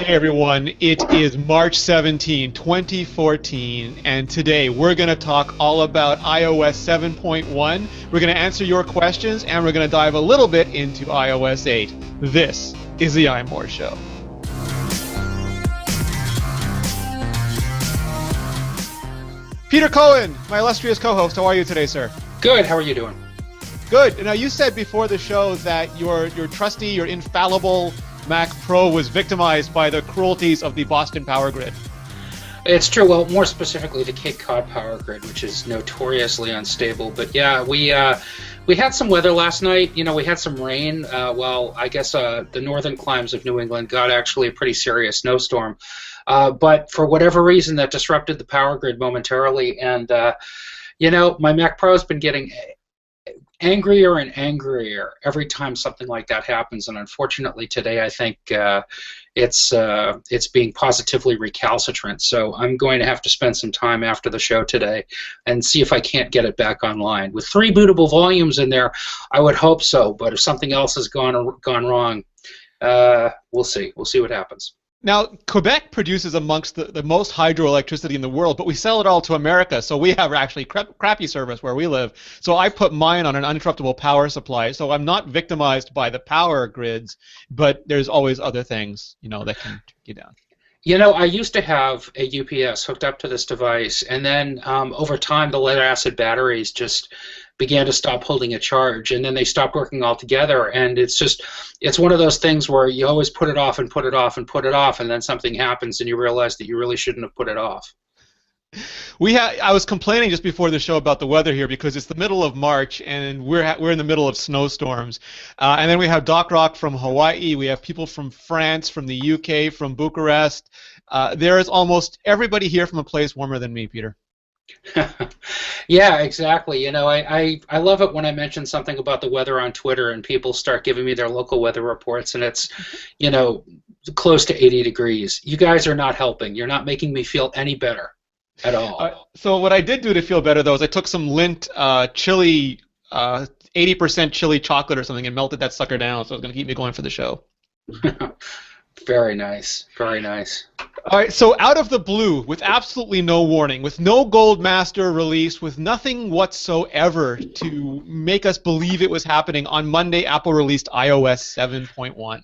Hey everyone, it is March 17, 2014, and today we're going to talk all about iOS 7.1. We're going to answer your questions, and we're going to dive a little bit into iOS 8. This is the iMore Show. Peter Cohen, my illustrious co-host, how are you today, sir? Good, how are you doing? Good. Now, you said before the show that your trusty, your infallible Mac Pro was victimized by the cruelties of the Boston power grid. It's true. Well, more specifically, the Cape Cod power grid, which is notoriously unstable. But yeah, we had some weather last night. You know, we had some rain. Well, I guess the northern climes of New England got actually a pretty serious snowstorm. But for whatever reason, that disrupted the power grid momentarily. And, you know, my Mac Pro has been getting angrier and angrier every time something like that happens, and unfortunately today I think it's being positively recalcitrant. So I'm going to have to spend some time after the show today and see if I can't get it back online. With 3 bootable volumes in there, I would hope so, but if something else has gone wrong, we'll see. We'll see what happens. Now, Quebec produces amongst the most hydroelectricity in the world, but we sell it all to America, so we have actually crappy service where we live. So I put mine on an uninterruptible power supply, so I'm not victimized by the power grids, but there's always other things, you know, that can take you down. You know, I used to have a UPS hooked up to this device, and then over time the lead-acid batteries just began to stop holding a charge, and then they stopped working altogether. And it's one of those things where you always put it off and put it off and put it off, and then something happens and you realize that you really shouldn't have put it off. I was complaining just before the show about the weather here because it's the middle of March and we're in the middle of snowstorms. And then we have Doc Rock from Hawaii. We have people from France, from the UK, from Bucharest. There is almost everybody here from a place warmer than me, Peter. Yeah, exactly. You know, I love it when I mention something about the weather on Twitter and people start giving me their local weather reports, and it's, you know, close to 80 degrees. You guys are not helping. You're not making me feel any better at all. So what I did do to feel better, though, is I took some Lindt chili, 80% chili chocolate or something and melted that sucker down, so it's going to keep me going for the show. Very nice. Very nice. All right, so out of the blue, with absolutely no warning, with no Gold Master release, with nothing whatsoever to make us believe it was happening, on Monday, Apple released iOS 7.1.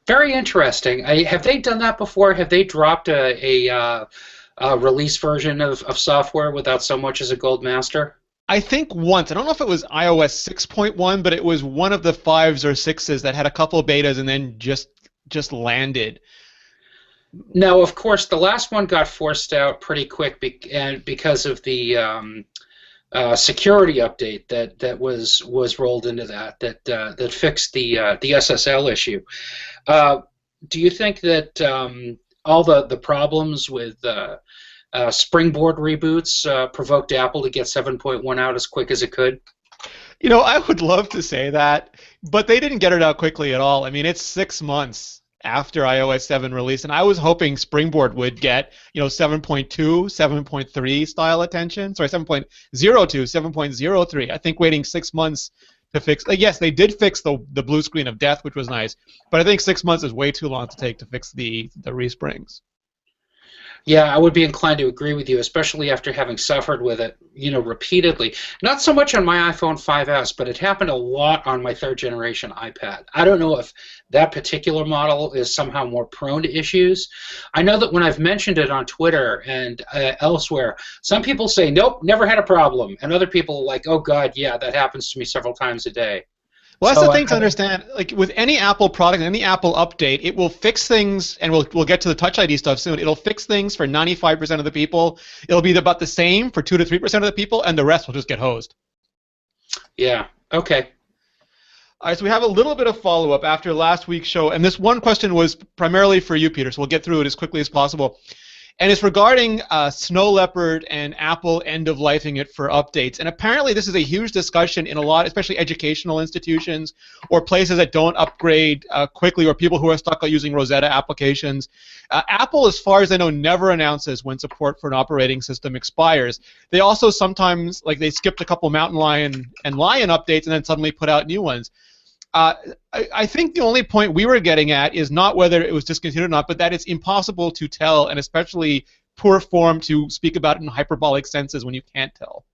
Very interesting. Have they done that before? Have they dropped a release version of software without so much as a Gold Master? I think once. I don't know if it was iOS 6.1, but it was one of the 5s or 6s that had a couple of betas and then just landed. No, of course, the last one got forced out pretty quick because of the security update that was rolled into that fixed the SSL issue. Do you think that all the problems with Springboard reboots provoked Apple to get 7.1 out as quick as it could? You know, I would love to say that, but they didn't get it out quickly at all. I mean, it's 6 months after iOS 7 release, and I was hoping Springboard would get, you know, 7.2, 7.3 style attention. Sorry, 7.02, 7.03. I think waiting 6 months to fix. Yes, they did fix the blue screen of death, which was nice, but I think 6 months is way too long to take to fix the resprings. Yeah, I would be inclined to agree with you, especially after having suffered with it, you know, repeatedly. Not so much on my iPhone 5S, but it happened a lot on my 3rd generation iPad. I don't know if that particular model is somehow more prone to issues. I know that when I've mentioned it on Twitter and elsewhere, some people say, nope, never had a problem. And other people are like, oh, God, yeah, that happens to me several times a day. Well, that's the thing to understand. Like with any Apple product, any Apple update, it will fix things, and we'll get to the Touch ID stuff soon. It'll fix things for 95% of the people. It'll be about the same for 2 to 3% of the people, and the rest will just get hosed. Yeah. Okay. All right, so we have a little bit of follow-up after last week's show, and this one question was primarily for you, Peter, so we'll get through it as quickly as possible. And it's regarding Snow Leopard and Apple end-of-lifing it for updates. And apparently this is a huge discussion in a lot, especially educational institutions or places that don't upgrade quickly, or people who are stuck using Rosetta applications. Apple, as far as I know, never announces when support for an operating system expires. They also sometimes, like, they skipped a couple Mountain Lion and Lion updates and then suddenly put out new ones. I think the only point we were getting at is not whether it was discontinued or not, but that it's impossible to tell, and especially poor form to speak about it in hyperbolic senses when you can't tell.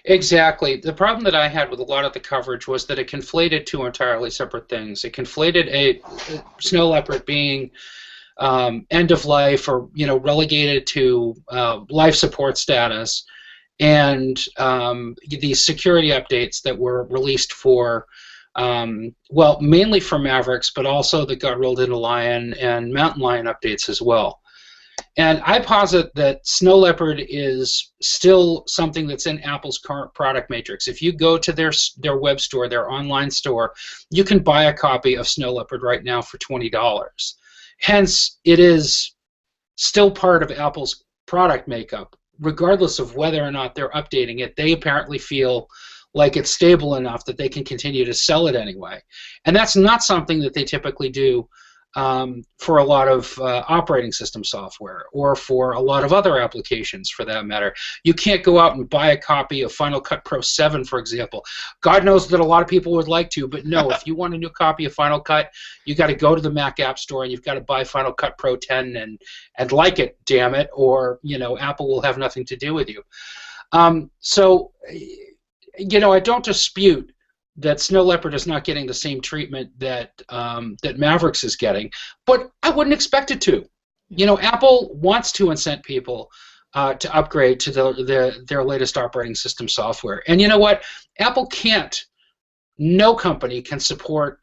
Exactly. The problem that I had with a lot of the coverage was that it conflated two entirely separate things. It conflated a snow leopard being end of life or relegated to life support status, and these security updates that were released for well, mainly for Mavericks, but also that got rolled into Lion and Mountain Lion updates as well. And I posit that Snow Leopard is still something that's in Apple's current product matrix. If you go to their web store, their online store, you can buy a copy of Snow Leopard right now for $20. Hence, it is still part of Apple's product makeup, regardless of whether or not they're updating it. They apparently feel like it's stable enough that they can continue to sell it anyway. And that's not something that they typically do for a lot of operating system software or for a lot of other applications for that matter. You can't go out and buy a copy of Final Cut Pro 7, for example. God knows that a lot of people would like to, but no, if you want a new copy of Final Cut, you got to go to the Mac App Store and you've got to buy Final Cut Pro 10 and like it, damn it, or Apple will have nothing to do with you. So I don't dispute that Snow Leopard is not getting the same treatment that that Mavericks is getting, but I wouldn't expect it to. Apple wants to incent people to upgrade to their latest operating system software. And you know what? Apple can't. No company can support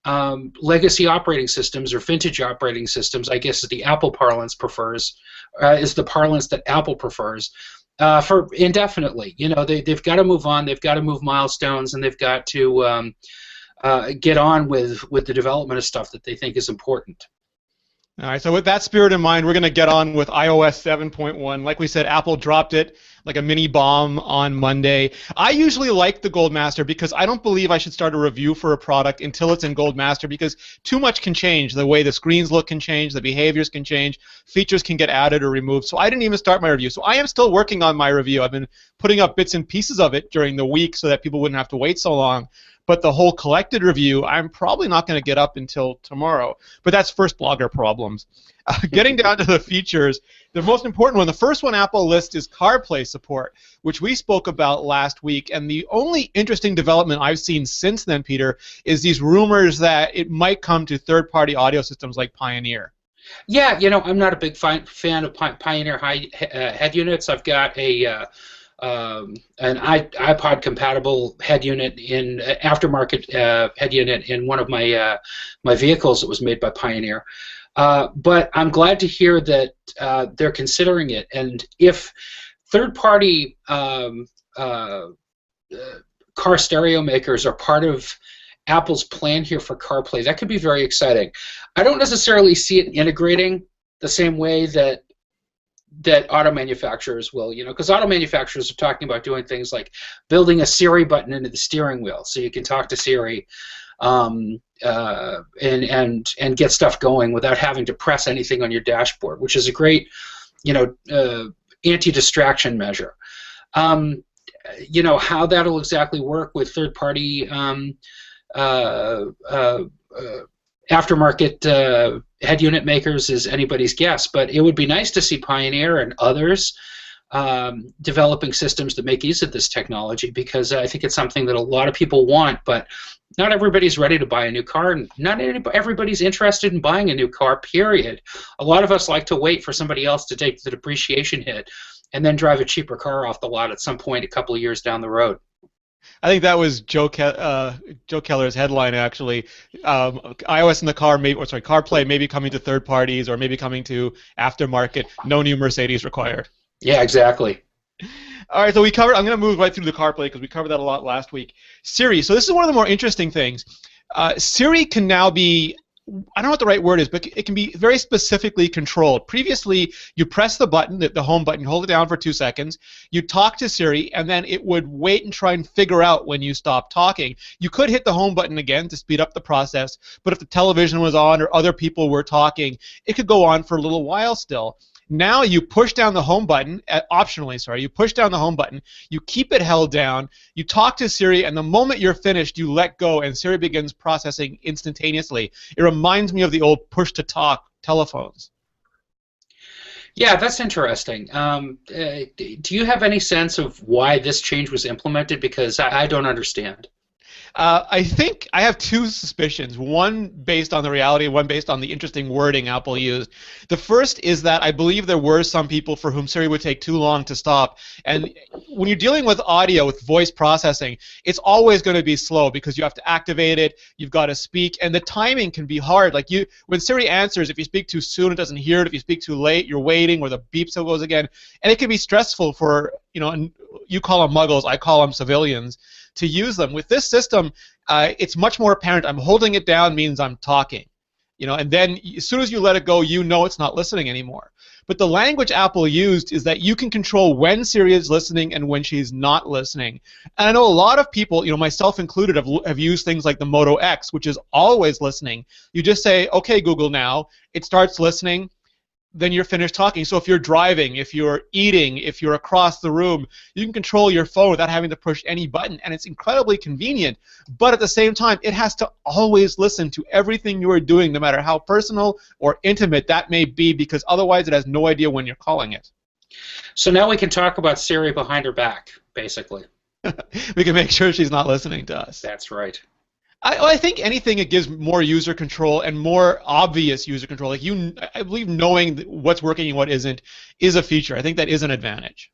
legacy operating systems or vintage operating systems, I guess is the Apple parlance prefers, is the parlance that Apple prefers. For indefinitely, they've got to move on. They've got to move milestones, and they've got to get on with the development of stuff that they think is important. All right, so with that spirit in mind, we're going to get on with iOS 7.1. Like we said, Apple dropped it like a mini bomb on Monday. I usually like the Gold Master because I don't believe I should start a review for a product until it's in Gold Master because too much can change. The way the screens look can change, the behaviors can change, features can get added or removed. So I didn't even start my review. So I am still working on my review. I've been putting up bits and pieces of it during the week so that people wouldn't have to wait so long. But the whole collected review, I'm probably not going to get up until tomorrow. But that's first blogger problems. Getting down to the features, the most important one, the first one Apple lists is CarPlay support, which we spoke about last week. And the only interesting development I've seen since then, Peter, is these rumors that it might come to third-party audio systems like Pioneer. Yeah, I'm not a big fan of Pioneer head units. I've got an iPod compatible head unit in aftermarket head unit in one of my my vehicles that was made by Pioneer. But I'm glad to hear that they're considering it. And if third-party car stereo makers are part of Apple's plan here for CarPlay, that could be very exciting. I don't necessarily see it integrating the same way that auto manufacturers will, because auto manufacturers are talking about doing things like building a Siri button into the steering wheel so you can talk to Siri and get stuff going without having to press anything on your dashboard, which is a great, anti-distraction measure. How that'll exactly work with third-party aftermarket head unit makers is anybody's guess, but it would be nice to see Pioneer and others developing systems that make use of this technology, because I think it's something that a lot of people want, but not everybody's ready to buy a new car, and not everybody's interested in buying a new car, period. A lot of us like to wait for somebody else to take the depreciation hit and then drive a cheaper car off the lot at some point a couple of years down the road. I think that was Joe Keller's headline, actually. iOS in the car, CarPlay may be coming to third parties or maybe coming to aftermarket. No new Mercedes required. Yeah, exactly. All right, so I'm going to move right through the CarPlay because we covered that a lot last week. Siri. So this is one of the more interesting things. Siri can now be, I don't know what the right word is, but it can be very specifically controlled. Previously, you press the button, the home button, hold it down for 2 seconds, you talk to Siri, and then it would wait and try and figure out when you stop talking. You could hit the home button again to speed up the process, but if the television was on or other people were talking, it could go on for a little while still. Now you push down the home button, optionally, sorry, you push down the home button, you keep it held down, you talk to Siri, and the moment you're finished, you let go, and Siri begins processing instantaneously. It reminds me of the old push-to-talk telephones. Yeah, that's interesting. Do you have any sense of why this change was implemented? Because I don't understand. I think I have two suspicions, one based on the reality, one based on the interesting wording Apple used. The first is that I believe there were some people for whom Siri would take too long to stop. And when you're dealing with audio, with voice processing, it's always going to be slow because you have to activate it, you've got to speak, and the timing can be hard. Like when Siri answers, if you speak too soon, it doesn't hear it. If you speak too late, you're waiting, or the beep still goes again. And it can be stressful for, and you call them muggles, I call them civilians, to use them. With this system, it's much more apparent. I'm holding it down means I'm talking, and then as soon as you let it go, it's not listening anymore. But the language Apple used is that you can control when Siri is listening and when she's not listening. And I know a lot of people, myself included, have used things like the Moto X, which is always listening. You just say, okay, Google now, it starts listening, then you're finished talking. So if you're driving, if you're eating, if you're across the room, you can control your phone without having to push any button, and it's incredibly convenient. But at the same time, it has to always listen to everything you are doing, no matter how personal or intimate that may be, because otherwise it has no idea when you're calling it. So now we can talk about Siri behind her back, basically. We can make sure she's not listening to us. That's right. I think anything that gives more user control and more obvious user control, like I believe knowing what's working and what isn't, is a feature. I think that is an advantage.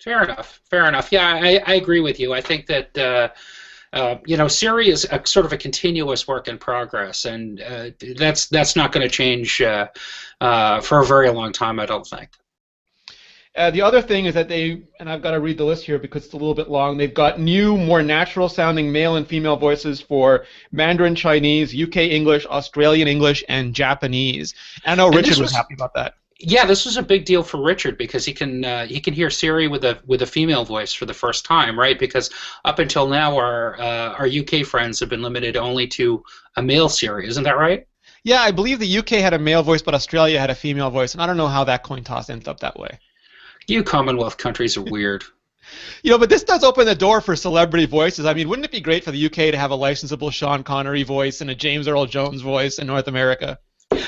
Fair enough. Fair enough. Yeah, I agree with you. I think that Siri is sort of a continuous work in progress, and that's not going to change for a very long time, I don't think. The other thing is that and I've got to read the list here because it's a little bit long, they've got new, more natural-sounding male and female voices for Mandarin Chinese, UK English, Australian English, and Japanese. And I know Richard was happy about that. Yeah, this was a big deal for Richard because he can hear Siri with a female voice for the first time, right? Because up until now, our UK friends have been limited only to a male Siri. Isn't that right? Yeah, I believe the UK had a male voice, but Australia had a female voice, and I don't know how that coin toss ended up that way. You Commonwealth countries are weird. But this does open the door for celebrity voices. I mean, wouldn't it be great for the UK to have a licensable Sean Connery voice and a James Earl Jones voice in North America?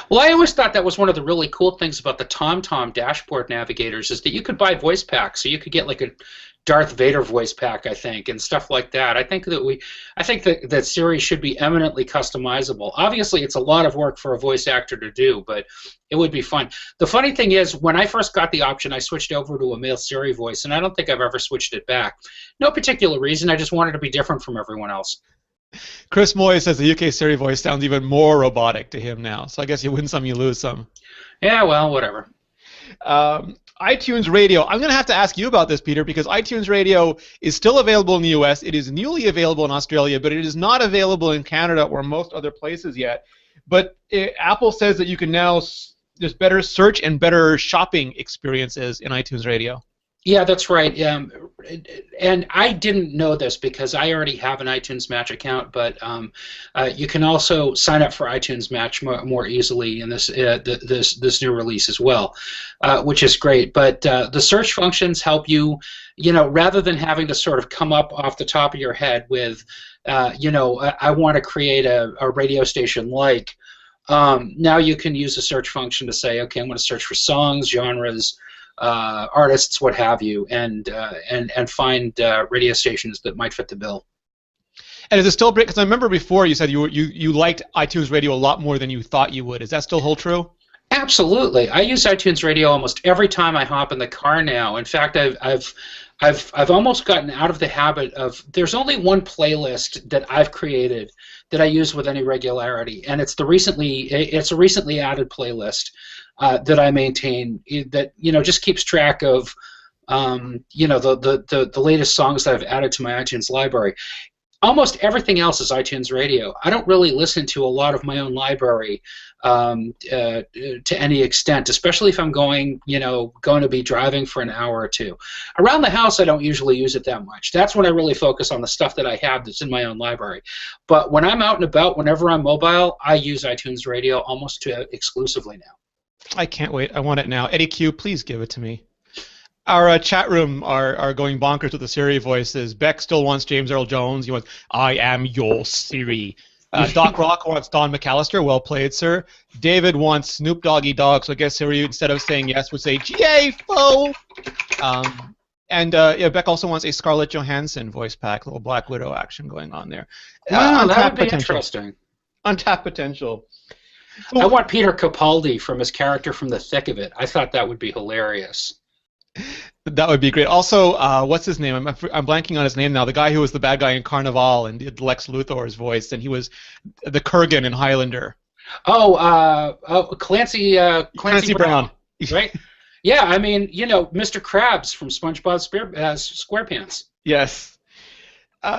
Well, I always thought that was one of the really cool things about the TomTom dashboard navigators is that you could buy voice packs, so you could get like a Darth Vader voice pack, I think, and stuff like that. I think that Siri should be eminently customizable. Obviously, it's a lot of work for a voice actor to do, but it would be fun. The funny thing is, when I first got the option, I switched over to a male Siri voice, and I don't think I've ever switched it back. No particular reason. I just wanted to be different from everyone else. Chris Moy says the UK Siri voice sounds even more robotic to him now. So I guess you win some, you lose some. Yeah, well, whatever. iTunes Radio. I'm going to have to ask you about this, Peter, because iTunes Radio is still available in the US. It is newly available in Australia, but it is not available in Canada or most other places yet. But Apple says that you can now, there's better search and better shopping experiences in iTunes Radio. Yeah, that's right. And I didn't know this because I already have an iTunes Match account, but you can also sign up for iTunes Match more easily in this new release as well, which is great. But the search functions help you, rather than having to sort of come up off the top of your head with, I want to create a radio station like. Now you can use a search function to say, okay, I'm going to search for songs, genres, artists, what have you, and find radio stations that might fit the bill. And is it still because I remember before you said you liked iTunes Radio a lot more than you thought you would. Is that still hold true? Absolutely. I use iTunes Radio almost every time I hop in the car now. In fact, I've almost gotten out of the habit of. There's only one playlist that I've created that I use with any regularity, and it's a recently added playlist that I maintain that just keeps track of the latest songs that I've added to my iTunes library. Almost everything else is iTunes Radio. I don't really listen to a lot of my own library to any extent, especially if I'm going to be driving for an hour or two. Around the house, I don't usually use it that much. That's when I really focus on the stuff that I have that's in my own library. But when I'm out and about, whenever I'm mobile, I use iTunes Radio almost exclusively now. I can't wait. I want it now. Eddie Q, please give it to me. Our chat room are going bonkers with the Siri voices. Beck still wants James Earl Jones. He wants, I am your Siri. Doc Rock wants Don McAllister. Well played, sir. David wants Snoop Doggy Dogg. So I guess Siri, instead of saying yes, would say GA Fo. Yeah, Beck also wants a Scarlett Johansson voice pack. Little Black Widow action going on there. Wow, that would be potential. interesting. Untapped potential. I want Peter Capaldi from his character from The Thick of It. I thought that would be hilarious. That would be great. Also, what's his name? I'm blanking on his name now. The guy who was the bad guy in Carnival and did Lex Luthor's voice, and he was the Kurgan in Highlander. Clancy Brown. Right? Yeah, I mean, Mr. Krabs from SpongeBob SquarePants. Yes.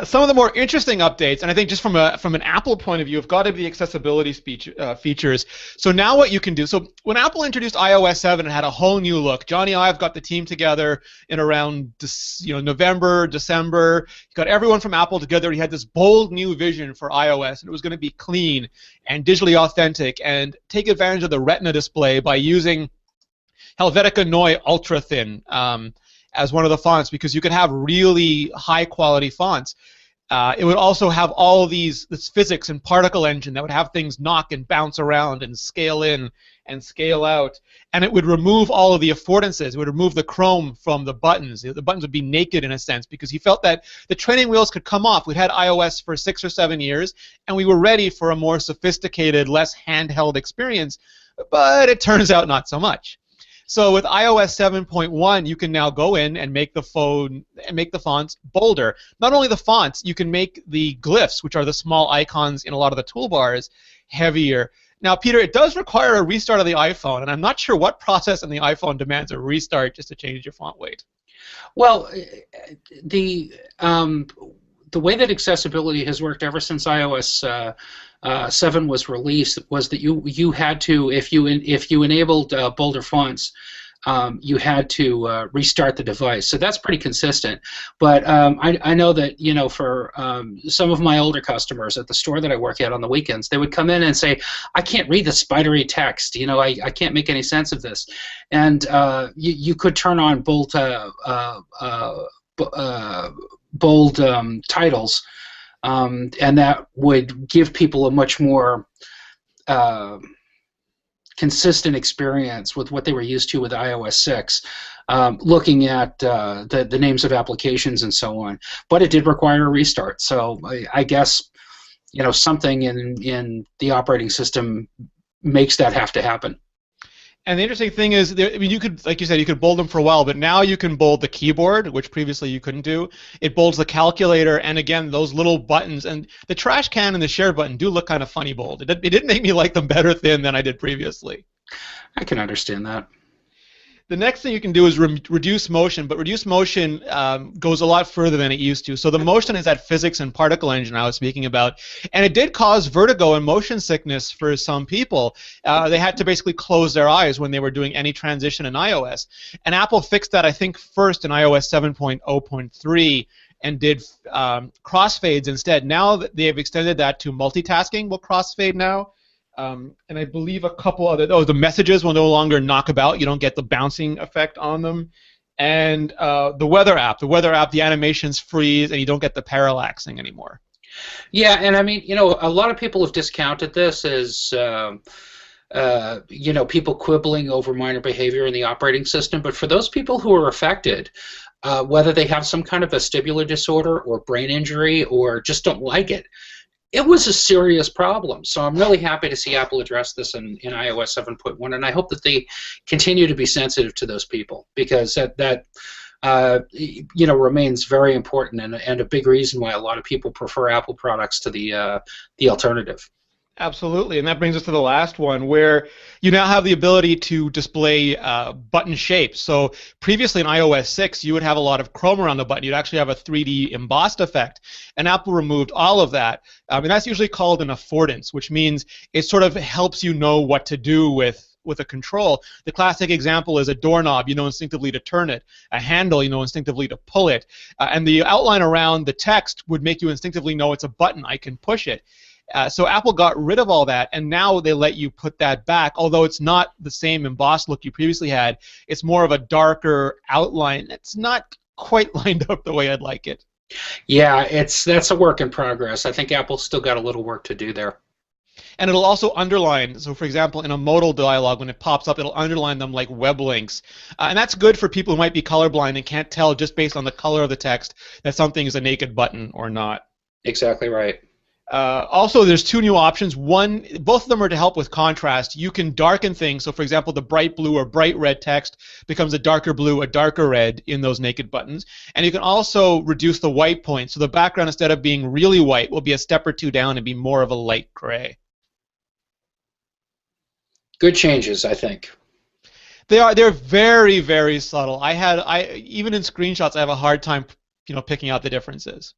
Some of the more interesting updates, and I think just from an Apple point of view, have got to be the accessibility features. So now what you can do, so when Apple introduced iOS 7, it had a whole new look. Johnny Ive got the team together in around November, December. He got everyone from Apple together. He had this bold new vision for iOS, and it was going to be clean and digitally authentic and take advantage of the Retina display by using Helvetica Neue Ultra Thin as one of the fonts, because you could have really high-quality fonts. It would also have all this physics and particle engine that would have things knock and bounce around and scale in and scale out. And it would remove all of the affordances. It would remove the chrome from the buttons. The buttons would be naked in a sense, because he felt that the training wheels could come off. We'd had iOS for 6 or 7 years, and we were ready for a more sophisticated, less handheld experience. But it turns out not so much. So with iOS 7.1, you can now go in and make the fonts bolder. Not only the fonts, you can make the glyphs, which are the small icons in a lot of the toolbars, heavier. Now, Peter, it does require a restart of the iPhone, and I'm not sure what process in the iPhone demands a restart just to change your font weight. Well, the way that accessibility has worked ever since iOS 7 was released was that you had to, if you enabled bolder fonts, you had to restart the device. So that's pretty consistent. But I know that for some of my older customers at the store that I work at on the weekends, they would come in and say, "I can't read the spidery text. I can't make any sense of this." And you could turn on bold titles. And that would give people a much more consistent experience with what they were used to with iOS 6, looking at the names of applications and so on. But it did require a restart. So I guess something in the operating system makes that have to happen. And the interesting thing is, you could, like you said, you could bold them for a while, but now you can bold the keyboard, which previously you couldn't do. It bolds the calculator, and again, those little buttons. And the trash can and the share button do look kind of funny bold. It did make me like them better thin than I did previously. I can understand that. The next thing you can do is reduce motion, but reduce motion goes a lot further than it used to. So the motion is that physics and particle engine I was speaking about, and it did cause vertigo and motion sickness for some people. They had to basically close their eyes when they were doing any transition in iOS. And Apple fixed that, I think, first in iOS 7.0.3 and did crossfades instead. Now they have extended that to multitasking will crossfade now. And I believe a couple other, the messages will no longer knock about. You don't get the bouncing effect on them. And the weather app, the animations freeze, and you don't get the parallaxing anymore. Yeah, and I mean, a lot of people have discounted this as, people quibbling over minor behavior in the operating system. But for those people who are affected, whether they have some kind of vestibular disorder or brain injury or just don't like it, it was a serious problem. So I'm really happy to see Apple address this in iOS 7.1, and I hope that they continue to be sensitive to those people, because that remains very important and a big reason why a lot of people prefer Apple products to the alternative. Absolutely, and that brings us to the last one, where you now have the ability to display button shapes. So previously in iOS 6, you would have a lot of chrome around the button. You'd actually have a 3D embossed effect, and Apple removed all of that. And that's usually called an affordance, which means it sort of helps you know what to do with a control. The classic example is a doorknob, you know instinctively to turn it. A handle, you know instinctively to pull it. And the outline around the text would make you instinctively know it's a button, I can push it. So Apple got rid of all that, and now they let you put that back, although it's not the same embossed look you previously had. It's more of a darker outline. It's not quite lined up the way I'd like it. Yeah, that's a work in progress. I think Apple's still got a little work to do there. And it'll also underline. So, for example, in a modal dialog, when it pops up, it'll underline them like web links. And that's good for people who might be colorblind and can't tell just based on the color of the text that something is a naked button or not. Exactly right. Also, there's two new options. One, both of them are to help with contrast. You can darken things. So, for example, the bright blue or bright red text becomes a darker blue, a darker red in those naked buttons. And you can also reduce the white point. So the background, instead of being really white, will be a step or two down and be more of a light gray. Good changes, I think. They're very, very subtle. Even in screenshots, I have a hard time, picking out the differences.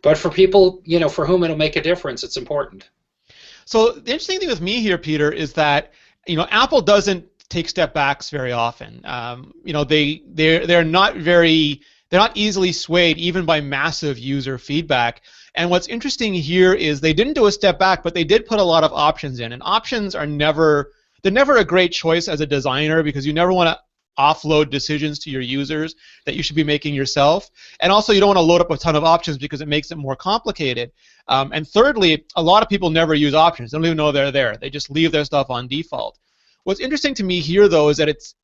But for people, for whom it'll make a difference, it's important. So the interesting thing with me here, Peter, is that Apple doesn't take step backs very often. They're not easily swayed even by massive user feedback. And what's interesting here is they didn't do a step back, but they did put a lot of options in. And options are never a great choice as a designer, because you never want to offload decisions to your users that you should be making yourself. And also, you don't want to load up a ton of options because it makes it more complicated. And thirdly, a lot of people never use options. They don't even know they're there. They just leave their stuff on default. What's interesting to me here, though, is that it's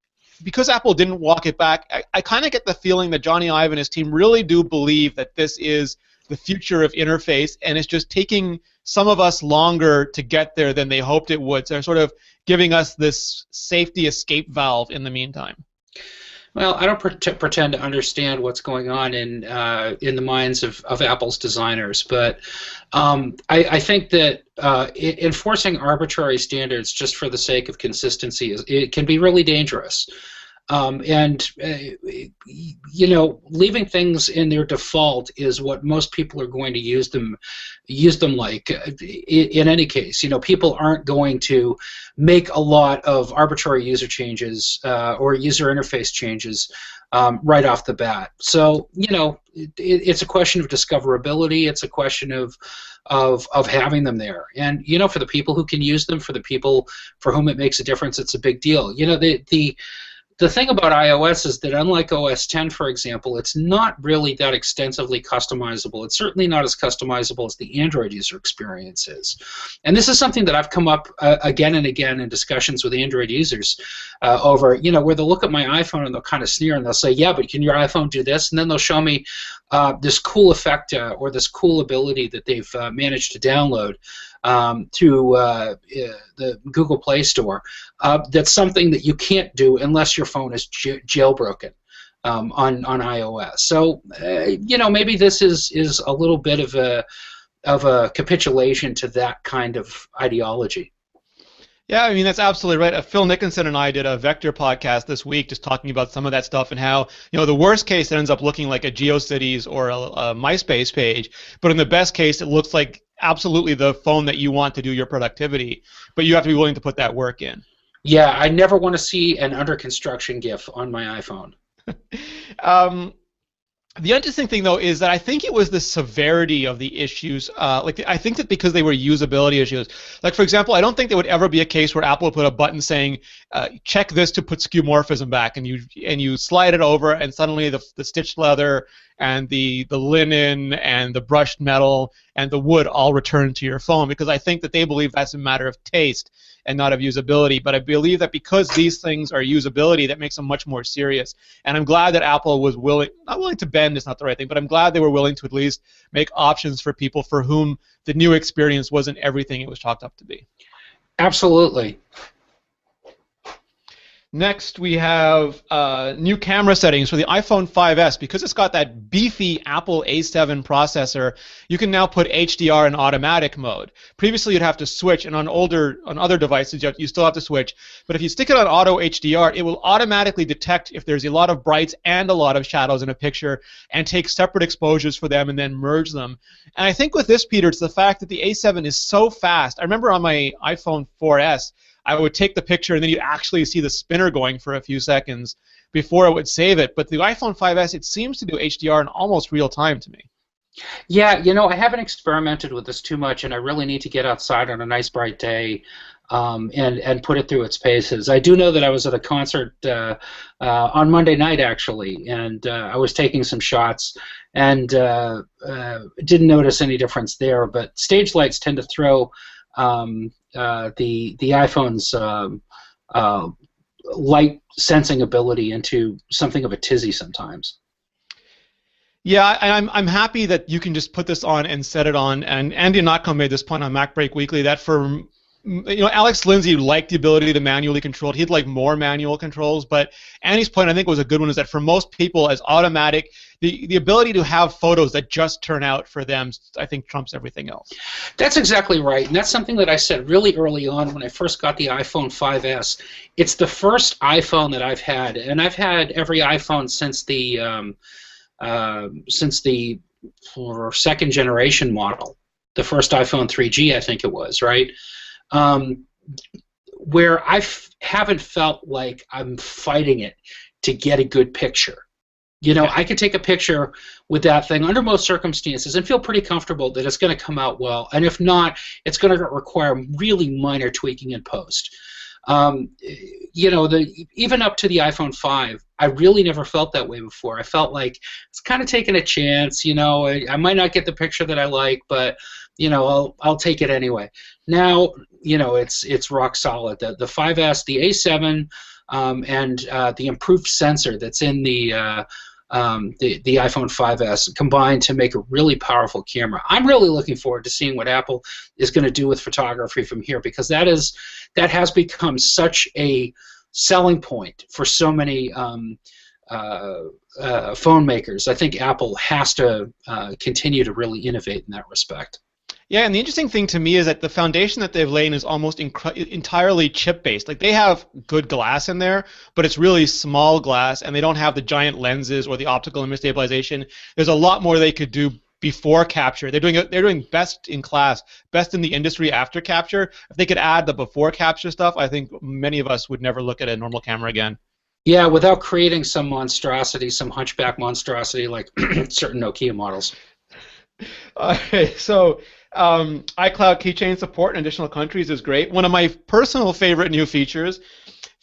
because Apple didn't walk it back, I kind of get the feeling that Johnny Ive and his team really do believe that this is the future of interface, and it's just taking some of us longer to get there than they hoped it would. So they're sort of giving us this safety escape valve in the meantime. Well, I don't pretend to understand what's going on in the minds of Apple's designers, but I think that enforcing arbitrary standards just for the sake of consistency it can be really dangerous. Leaving things in their default is what most people are going to use them like. In any case, people aren't going to make a lot of arbitrary user changes or user interface changes right off the bat. So it's a question of discoverability. It's a question of having them there, and for the people who can use them, for the people for whom it makes a difference, it's a big deal. The thing about iOS is that, unlike OS X, for example, it's not really that extensively customizable. It's certainly not as customizable as the Android user experience is. And this is something that I've come up again and again in discussions with Android users over, where they'll look at my iPhone and they'll kind of sneer and they'll say, yeah, but can your iPhone do this? And then they'll show me this cool effect or this cool ability that they've managed to download through the Google Play Store. That's something that you can't do unless your phone is jailbroken on iOS. So maybe this is a little bit of a capitulation to that kind of ideology. Yeah, I mean, that's absolutely right. Phil Nickinson and I did a Vector podcast this week just talking about some of that stuff and how, the worst case it ends up looking like a GeoCities or a MySpace page, but in the best case it looks like absolutely the phone that you want to do your productivity, but you have to be willing to put that work in. Yeah, I never want to see an under construction GIF on my iPhone. The interesting thing, though, is that I think it was the severity of the issues. I think that because they were usability issues. Like, for example, I don't think there would ever be a case where Apple would put a button saying, check this to put skeuomorphism back, and you slide it over, and suddenly the stitched leather and the linen and the brushed metal and the wood all return to your phone, because I think that they believe that's a matter of taste and not of usability. But I believe that because these things are usability, that makes them much more serious. And I'm glad that Apple was not willing to bend is not the right thing, but I'm glad they were willing to at least make options for people for whom the new experience wasn't everything it was chalked up to be. Absolutely. Next, we have new camera settings for the iPhone 5S. Because it's got that beefy Apple A7 processor, you can now put HDR in automatic mode. Previously, you'd have to switch, and on other devices, you still have to switch. But if you stick it on auto HDR, it will automatically detect if there's a lot of brights and a lot of shadows in a picture and take separate exposures for them and then merge them. And I think with this, Peter, it's the fact that the A7 is so fast. I remember on my iPhone 4S, I would take the picture and then you'd actually see the spinner going for a few seconds before it would save it. But the iPhone 5S, it seems to do HDR in almost real time to me. Yeah, I haven't experimented with this too much, and I really need to get outside on a nice bright day, and put it through its paces. I do know that I was at a concert on Monday night actually, and I was taking some shots, and didn't notice any difference there. But stage lights tend to throw the iPhone's light sensing ability into something of a tizzy sometimes. Yeah, and I'm happy that you can just put this on and set it on. And Andy Notcomb made this point on Mac Break Weekly that for Alex Lindsay liked the ability to manually control it. He'd like more manual controls, but Andy's point I think was a good one, is that for most people, as automatic, the ability to have photos that just turn out for them, I think trumps everything else. That's exactly right, and that's something that I said really early on when I first got the iPhone 5S. It's the first iPhone that I've had, and I've had every iPhone since the second generation model, the first iPhone 3G, I think it was, right? Where I haven't felt like I'm fighting it to get a good picture. I can take a picture with that thing under most circumstances and feel pretty comfortable that it's going to come out well, and if not, it's going to require really minor tweaking in post. Even up to the iPhone 5, I really never felt that way before. I felt like it's kind of taking a chance. I might not get the picture that I like, but I'll take it anyway. Now, it's rock solid. The 5S, the A7, and the improved sensor that's in the iPhone 5S combined to make a really powerful camera. I'm really looking forward to seeing what Apple is going to do with photography from here, because that has become such a selling point for so many phone makers. I think Apple has to continue to really innovate in that respect. Yeah, and the interesting thing to me is that the foundation that they've laid is almost entirely chip-based. Like, they have good glass in there, but it's really small glass, and they don't have the giant lenses or the optical image stabilization. There's a lot more they could do before capture. They're doing best in class, best in the industry after capture. If they could add the before capture stuff, I think many of us would never look at a normal camera again. Yeah, without creating some monstrosity, some hunchback monstrosity like certain Nokia models. Okay, so iCloud keychain support in additional countries is great. One of my personal favorite new features,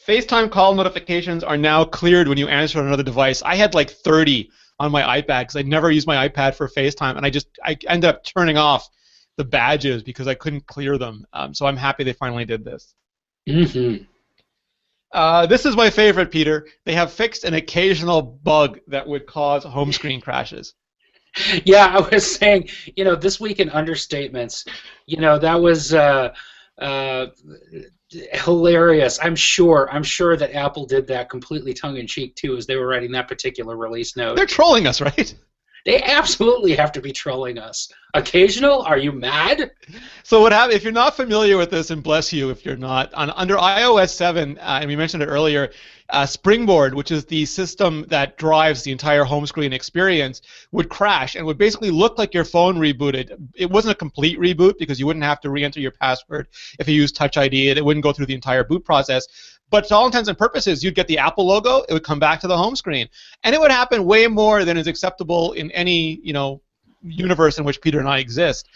FaceTime call notifications are now cleared when you answer on another device. I had like 30 on my iPad because I'd never used my iPad for FaceTime, and I ended up turning off the badges because I couldn't clear them. So I'm happy they finally did this. Mm-hmm. This is my favorite, Peter. They have fixed an occasional bug that would cause home screen crashes. Yeah, I was saying, this week in understatements, that was hilarious. I'm sure that Apple did that completely tongue-in-cheek too, as they were writing that particular release note. They're trolling us, right? They absolutely have to be trolling us. Occasional? Are you mad? So what happened? If you're not familiar with this, and bless you if you're not, under iOS 7, and we mentioned it earlier, Springboard, which is the system that drives the entire home screen experience, would crash and would basically look like your phone rebooted. It wasn't a complete reboot because you wouldn't have to re-enter your password if you used Touch ID. It wouldn't go through the entire boot process. But to all intents and purposes, you'd get the Apple logo. It would come back to the home screen, and it would happen way more than is acceptable in any universe in which Peter and I exist.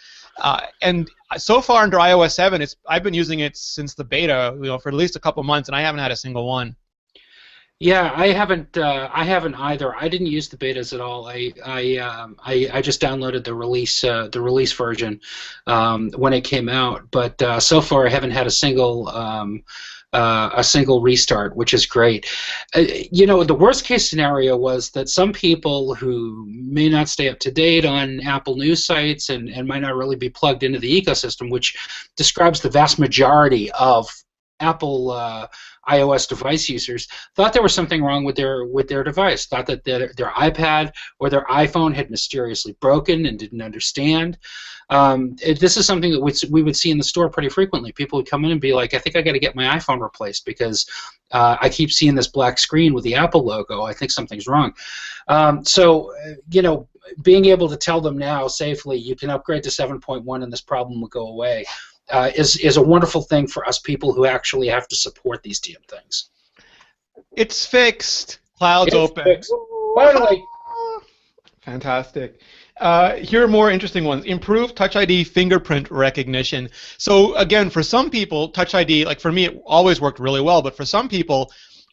And so far under iOS 7, I've been using it since the beta, for at least a couple months, and I haven't had a single one. Yeah, I haven't either. I didn't use the betas at all. I just downloaded the release version when it came out. But so far, I haven't had a single restart, which is great. The worst case scenario was that some people who may not stay up to date on Apple news sites and might not really be plugged into the ecosystem, which describes the vast majority of Apple iOS device users, thought there was something wrong with their device, thought that their iPad or their iPhone had mysteriously broken and didn't understand. This is something that we would see in the store pretty frequently. People would come in and be like, I think I got to get my iPhone replaced because I keep seeing this black screen with the Apple logo. I think something's wrong. Being able to tell them now safely, you can upgrade to 7.1 and this problem will go away, is a wonderful thing for us people who actually have to support these damn things. It's fixed. Cloud's open. Fixed. Finally. Fantastic. Here are more interesting ones. Improve Touch ID fingerprint recognition. So again, for some people, Touch ID, like for me, it always worked really well. But for some people,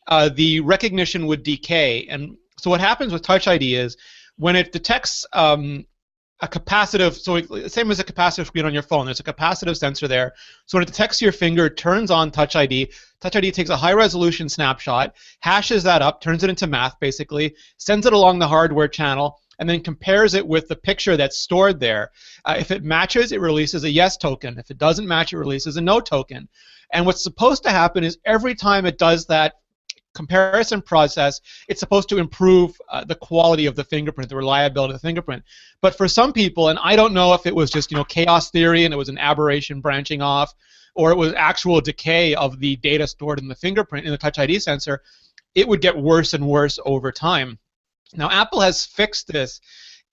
the recognition would decay. And so what happens with Touch ID is when it detects a capacitive, so same as a capacitive screen on your phone, there's a capacitive sensor there. So when it detects your finger, it turns on Touch ID. Touch ID takes a high-resolution snapshot, hashes that up, turns it into math basically, sends it along the hardware channel, and then compares it with the picture that's stored there. If it matches, it releases a yes token. If it doesn't match, it releases a no token. And what's supposed to happen is every time it does that comparison process, it's supposed to improve the quality of the fingerprint, the reliability of the fingerprint. But for some people, and I don't know if it was just chaos theory and it was an aberration branching off, or it was actual decay of the data stored in the fingerprint in the Touch ID sensor, it would get worse and worse over time. Now Apple has fixed this,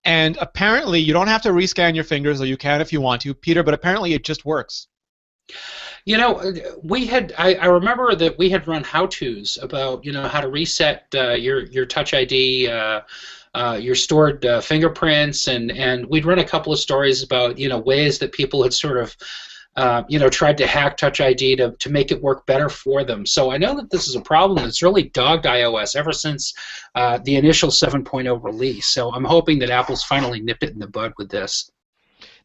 and apparently you don't have to rescan your fingers, though you can if you want to, Peter, but apparently it just works. I remember that we had run how-tos about how to reset your Touch ID, your stored fingerprints, and we'd run a couple of stories about ways that people had sort of tried to hack Touch ID to make it work better for them. So I know that this is a problem that's really dogged iOS ever since the initial 7.0 release. So I'm hoping that Apple's finally nipped it in the bud with this.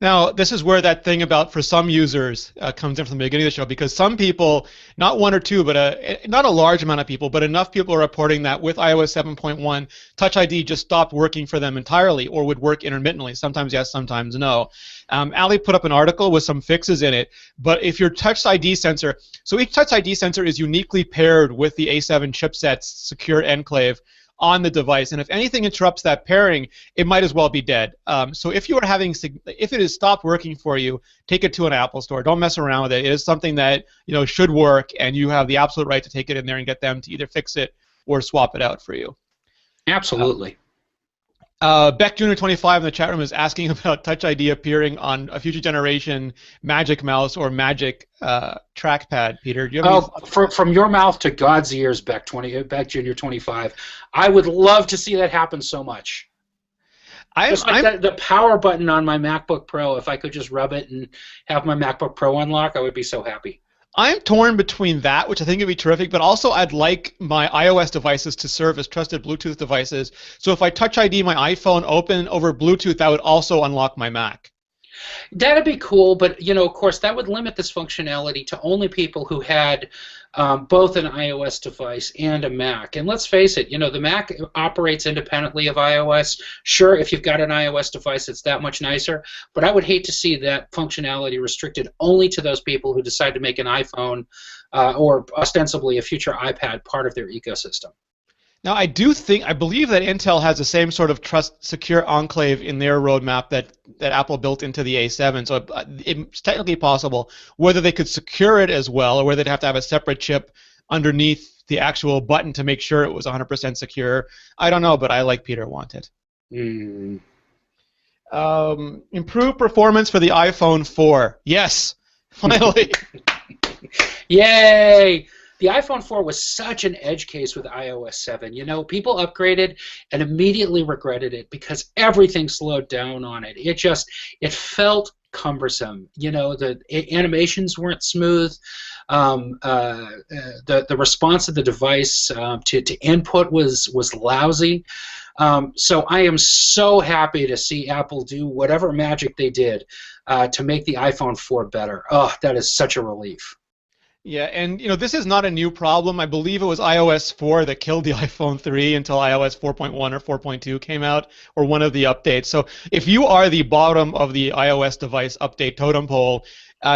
Now, this is where that thing about for some users comes in from the beginning of the show, because some people, not one or two, but not a large amount of people, but enough people are reporting that with iOS 7.1, Touch ID just stopped working for them entirely, or would work intermittently. Sometimes yes, sometimes no. Ali put up an article with some fixes in it, but if your Touch ID sensor, so each Touch ID sensor is uniquely paired with the A7 chipset's secure enclave on the device, and if anything interrupts that pairing, it might as well be dead. So if you are if it has stopped working for you, take it to an Apple store. Don't mess around with it. It is something that should work, and you have the absolute right to take it in there and get them to either fix it or swap it out for you. Absolutely. Beck Jr. 25 in the chat room is asking about Touch ID appearing on a future generation Magic Mouse or Magic trackpad. Peter, do you have from your mouth to God's ears, Beck Jr. 25. I would love to see that happen so much. Just like the power button on my MacBook Pro, if I could just rub it and have my MacBook Pro unlock, I would be so happy. I'm torn between that, which I think would be terrific, but also I'd like my iOS devices to serve as trusted Bluetooth devices. So if I Touch ID my iPhone open over Bluetooth, that would also unlock my Mac. That'd be cool, but of course, that would limit this functionality to only people who had both an iOS device and a Mac. And let's face it, the Mac operates independently of iOS. Sure, if you've got an iOS device, it's that much nicer, but I would hate to see that functionality restricted only to those people who decide to make an iPhone or ostensibly a future iPad part of their ecosystem. Now, I believe that Intel has the same sort of trust secure enclave in their roadmap that Apple built into the A7. So it's technically possible. Whether they could secure it as well, or whether they'd have to have a separate chip underneath the actual button to make sure it was 100% secure, I don't know, but I, like Peter, want it. Improve performance for the iPhone 4. Yes, finally. Yay! The iPhone 4 was such an edge case with iOS 7. People upgraded and immediately regretted it because everything slowed down on it. It felt cumbersome. The animations weren't smooth. The response of the device to input was lousy. So I am so happy to see Apple do whatever magic they did to make the iPhone 4 better. Oh, that is such a relief. Yeah, and this is not a new problem. I believe it was iOS 4 that killed the iPhone 3 until iOS 4.1 or 4.2 came out, or one of the updates. So if you are the bottom of the iOS device update totem pole,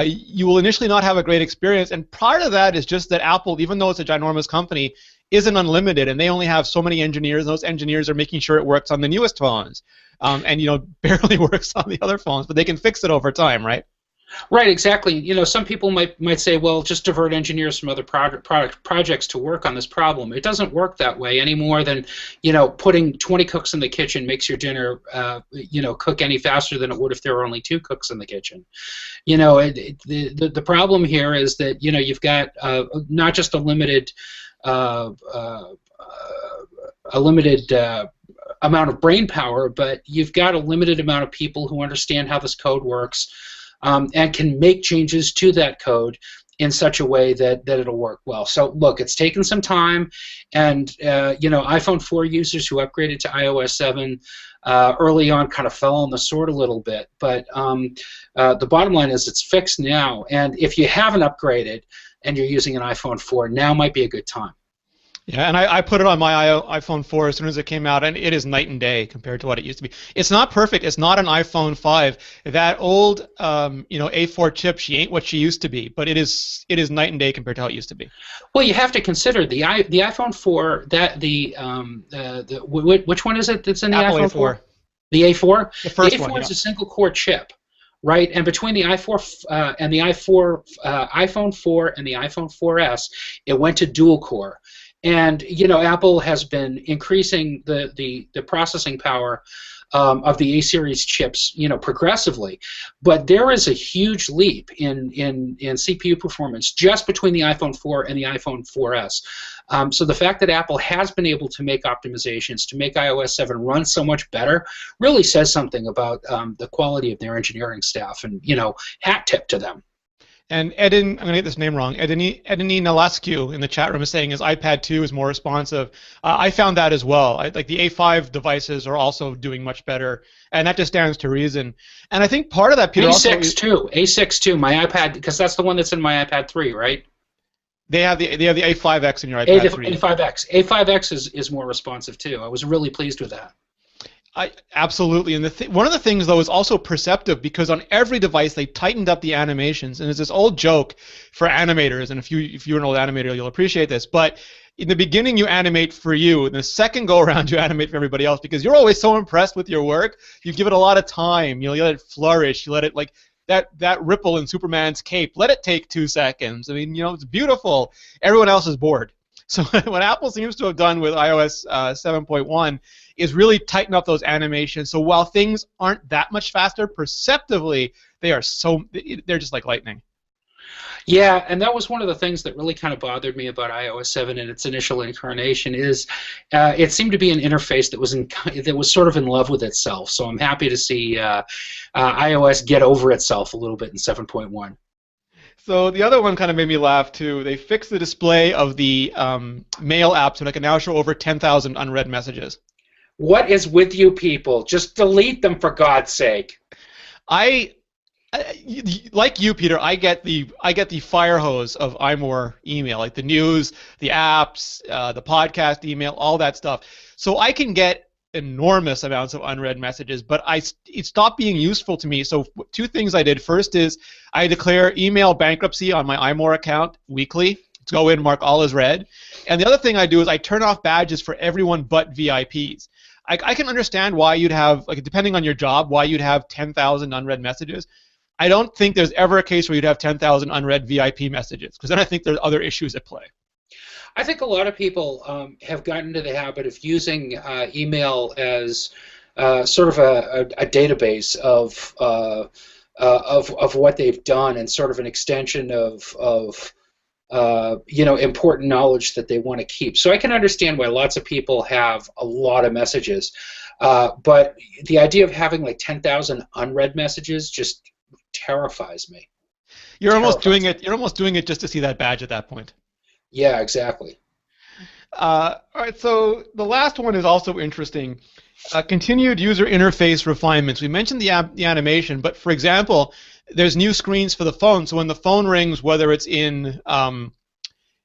you will initially not have a great experience. And part of that is just that Apple, even though it's a ginormous company, isn't unlimited, and they only have so many engineers. Those engineers are making sure it works on the newest phones, and barely works on the other phones. But they can fix it over time, right? Right, exactly. Some people might say, well, just divert engineers from other projects to work on this problem. It doesn't work that way any more than, putting 20 cooks in the kitchen makes your dinner, cook any faster than it would if there were only 2 cooks in the kitchen. The problem here is that, you've got not just a limited amount of brain power, but you've got a limited amount of people who understand how this code works and can make changes to that code in such a way that it'll work well. So look, it's taken some time, and iPhone 4 users who upgraded to iOS 7 early on kind of fell on the sword a little bit, but the bottom line is it's fixed now, and if you haven't upgraded and you're using an iPhone 4, now might be a good time. Yeah, and I put it on my iPhone 4 as soon as it came out, and it is night and day compared to what it used to be. It's not perfect. It's not an iPhone 5. That old, A4 chip, she ain't what she used to be, but it is night and day compared to how it used to be. Well, you have to consider the iPhone 4. Which one is it that's in the Apple iPhone A4. 4? The A4. The first A4 one, is a single core chip. Right, and between the i4 and the iPhone 4 and the iPhone 4S, it went to dual core. And Apple has been increasing the processing power of the A series chips, progressively. But there is a huge leap in CPU performance just between the iPhone 4 and the iPhone 4S. So the fact that Apple has been able to make optimizations to make iOS 7 run so much better really says something about the quality of their engineering staff, and hat tip to them. And Edin, I'm going to get this name wrong, Edini Nalascu in the chat room is saying his iPad 2 is more responsive. I found that as well. Like the A5 devices are also doing much better, and that just stands to reason. And I think part of that, Peter, A6 too, my iPad, because that's the one that's in my iPad 3, right? They have the A5X in your iPad 3. A5X is more responsive too. I was really pleased with that. Absolutely, and one of the things though is also perceptive, because on every device they tightened up the animations, and there's this old joke for animators, and if you're an old animator you'll appreciate this, but in the beginning you animate for you, and the second go around you animate for everybody else, because you're always so impressed with your work, you give it a lot of time, you let it flourish, you let it, like that ripple in Superman's cape, let it take 2 seconds. I mean, it's beautiful. Everyone else is bored. So what Apple seems to have done with iOS 7.1 is really tighten up those animations. So while things aren't that much faster, perceptively, they're just like lightning. Yeah, and that was one of the things that really kind of bothered me about iOS 7 in its initial incarnation is it seemed to be an interface that was sort of in love with itself. So I'm happy to see iOS get over itself a little bit in 7.1. So the other one kind of made me laugh too. They fixed the display of the mail app so it can now show over 10,000 unread messages. What is with you people? Just delete them, for God's sake. Like you, Peter, I get the fire hose of iMore email, like the news, the apps, the podcast email, all that stuff. So I can get enormous amounts of unread messages, but it stopped being useful to me. So 2 things I did. First is I declare email bankruptcy on my iMore account weekly. To go in, mark all as read. And the other thing I do is I turn off badges for everyone but VIPs. I can understand why you'd have, like, depending on your job, why you'd have 10,000 unread messages. I don't think there's ever a case where you'd have 10,000 unread VIP messages, because then I think there's other issues at play. I think a lot of people have gotten into the habit of using email as sort of a database of what they've done, and sort of an extension of important knowledge that they want to keep. So I can understand why lots of people have a lot of messages, but the idea of having like 10,000 unread messages just terrifies me. You're almost doing it just to see that badge at that point. Yeah, exactly. All right, so the last one is also interesting. Continued user interface refinements. We mentioned the animation, but for example, there's new screens for the phone. So when the phone rings, whether it's in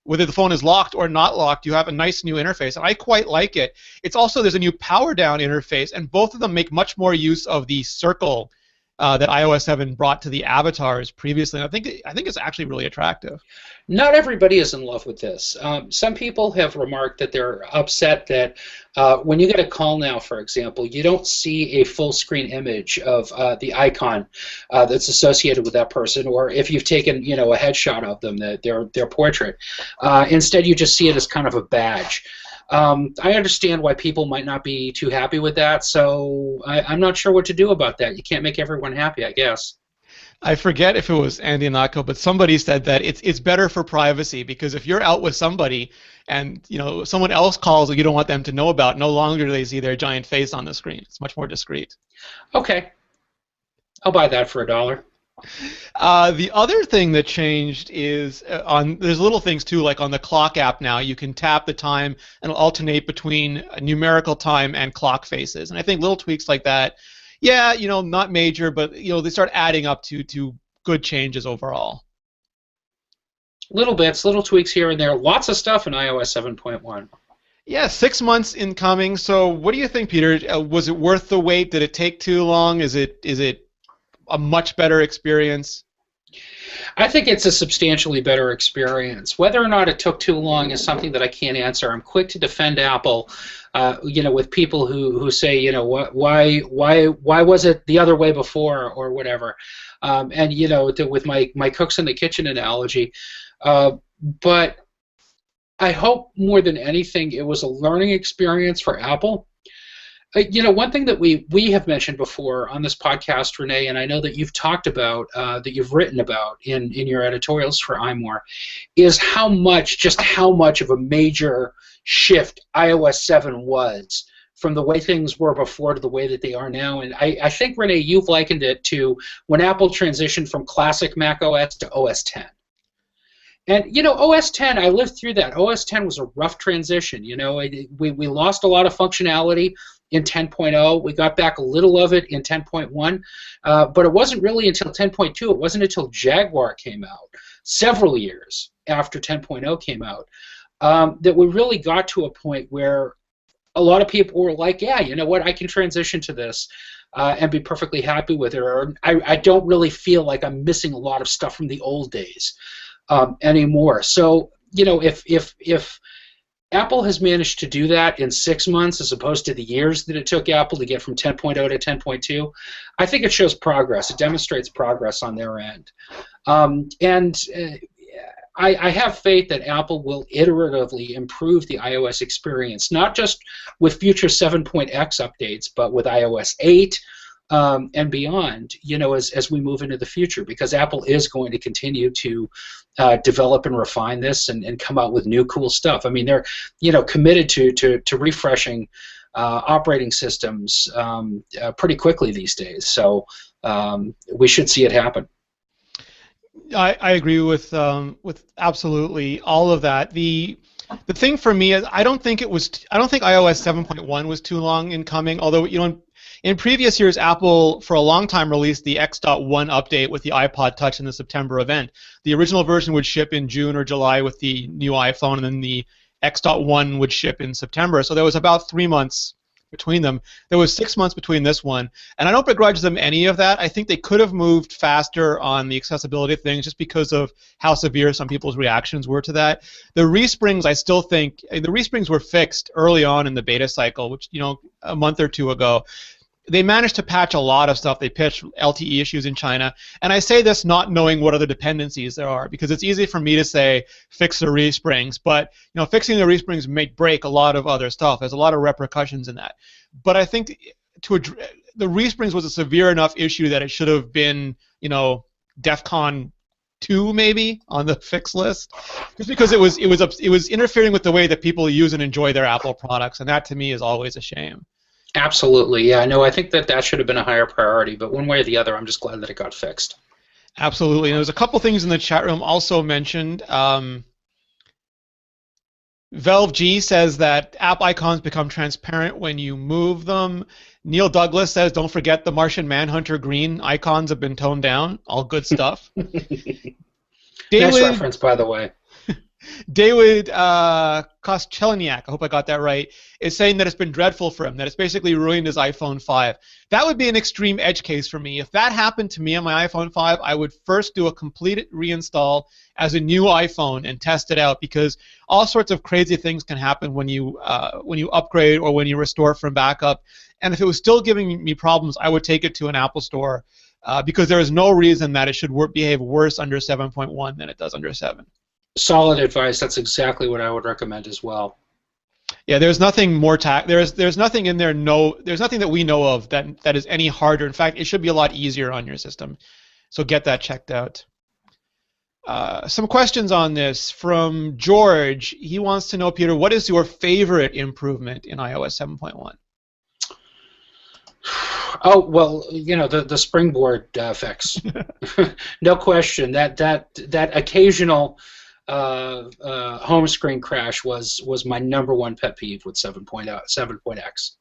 whether the phone is locked or not locked, you have a nice new interface, and I quite like it. It's also, there's a new power down interface, and both of them make much more use of the circle that iOS 7 brought to the avatars previously. And I think it's actually really attractive. Not everybody is in love with this. Some people have remarked that they're upset that when you get a call now, for example, you don't see a full screen image of the icon that's associated with that person, or if you've taken a headshot of them, their portrait. Instead, you just see it as kind of a badge. I understand why people might not be too happy with that, so I'm not sure what to do about that. You can't make everyone happy, I guess. I forget if it was Andy Nako, but somebody said that it's better for privacy because if you're out with somebody and someone else calls that you don't want them to know about, no longer do they see their giant face on the screen. It's much more discreet. Okay, I'll buy that for $1. The other thing that changed is there's little things too, like on the clock app now, you can tap the time and it'll alternate between numerical time and clock faces. And I think little tweaks like that, yeah, not major, but they start adding up to good changes overall. Little bits, little tweaks here and there. Lots of stuff in iOS 7.1. Yeah, 6 months in coming. So what do you think, Peter? Was it worth the wait? Did it take too long? Is it a much better experience? I think it's a substantially better experience. Whether or not it took too long is something that I can't answer. I'm quick to defend Apple, with people who say, why was it the other way before or whatever, and with my cooks in the kitchen analogy, but I hope more than anything it was a learning experience for Apple. One thing that we have mentioned before on this podcast, Rene, and I know that you've talked about, that you've written about in your editorials for iMore, is how much of a major shift iOS 7 was from the way things were before to the way that they are now. And I think, Rene, you've likened it to when Apple transitioned from classic Mac OS to OS 10. And, OS 10, I lived through that. OS 10 was a rough transition. We lost a lot of functionality in 10.0. We got back a little of it in 10.1. But it wasn't really until 10.2. It wasn't until Jaguar came out, several years after 10.0 came out, that we really got to a point where a lot of people were like, yeah, you know what, I can transition to this and be perfectly happy with it. Or I don't really feel like I'm missing a lot of stuff from the old days anymore. So, if Apple has managed to do that in 6 months as opposed to the years that it took Apple to get from 10.0 to 10.2, I think it shows progress. It demonstrates progress on their end. I have faith that Apple will iteratively improve the iOS experience, not just with future 7.x updates, but with iOS 8 and beyond, as we move into the future, because Apple is going to continue to develop and refine this and come out with new cool stuff. I mean, they're committed to refreshing operating systems pretty quickly these days. So we should see it happen. I agree with absolutely all of that. The thing for me is I don't think iOS 7.1 was too long in coming. Although in previous years, Apple for a long time released the X.1 update with the iPod Touch in the September event. The original version would ship in June or July with the new iPhone, and then the X.1 would ship in September. So there was about 3 months between them. There was 6 months between this one, and I don't begrudge them any of that. I think they could have moved faster on the accessibility things just because of how severe some people's reactions were to that. The resprings, I still think, the resprings were fixed early on in the beta cycle, which, a month or two ago. They managed to patch a lot of stuff. They patched LTE issues in China. And I say this not knowing what other dependencies there are, because it's easy for me to say fix the resprings, but fixing the resprings may break a lot of other stuff. There's a lot of repercussions in that. But I think the resprings was a severe enough issue that it should have been, DEFCON 2 maybe on the fix list, just because it was interfering with the way that people use and enjoy their Apple products, and that to me is always a shame. Absolutely, yeah. No, I think that should have been a higher priority, but one way or the other, I'm just glad that it got fixed. Absolutely. And there's a couple things in the chat room also mentioned. Velv G says that app icons become transparent when you move them. Neil Douglas says, don't forget the Martian Manhunter green icons have been toned down. All good stuff. Nice reference, by the way. David Koschelniak, I hope I got that right, is saying that it's been dreadful for him, that it's basically ruined his iPhone 5. That would be an extreme edge case for me. If that happened to me on my iPhone 5, I would first do a complete reinstall as a new iPhone and test it out, because all sorts of crazy things can happen when you upgrade or when you restore from backup. And if it was still giving me problems, I would take it to an Apple store, because there is no reason that it should behave worse under 7.1 than it does under 7. Solid advice. That's exactly what I would recommend as well. Yeah, there's nothing more there's nothing in there. There's nothing that we know of that is any harder. In fact, it should be a lot easier on your system. So get that checked out. Some questions on this from George. He wants to know, Peter, what is your favorite improvement in iOS 7.1? Oh, well, the springboard fix. No question. That occasional home screen crash was my number one pet peeve with 7.x.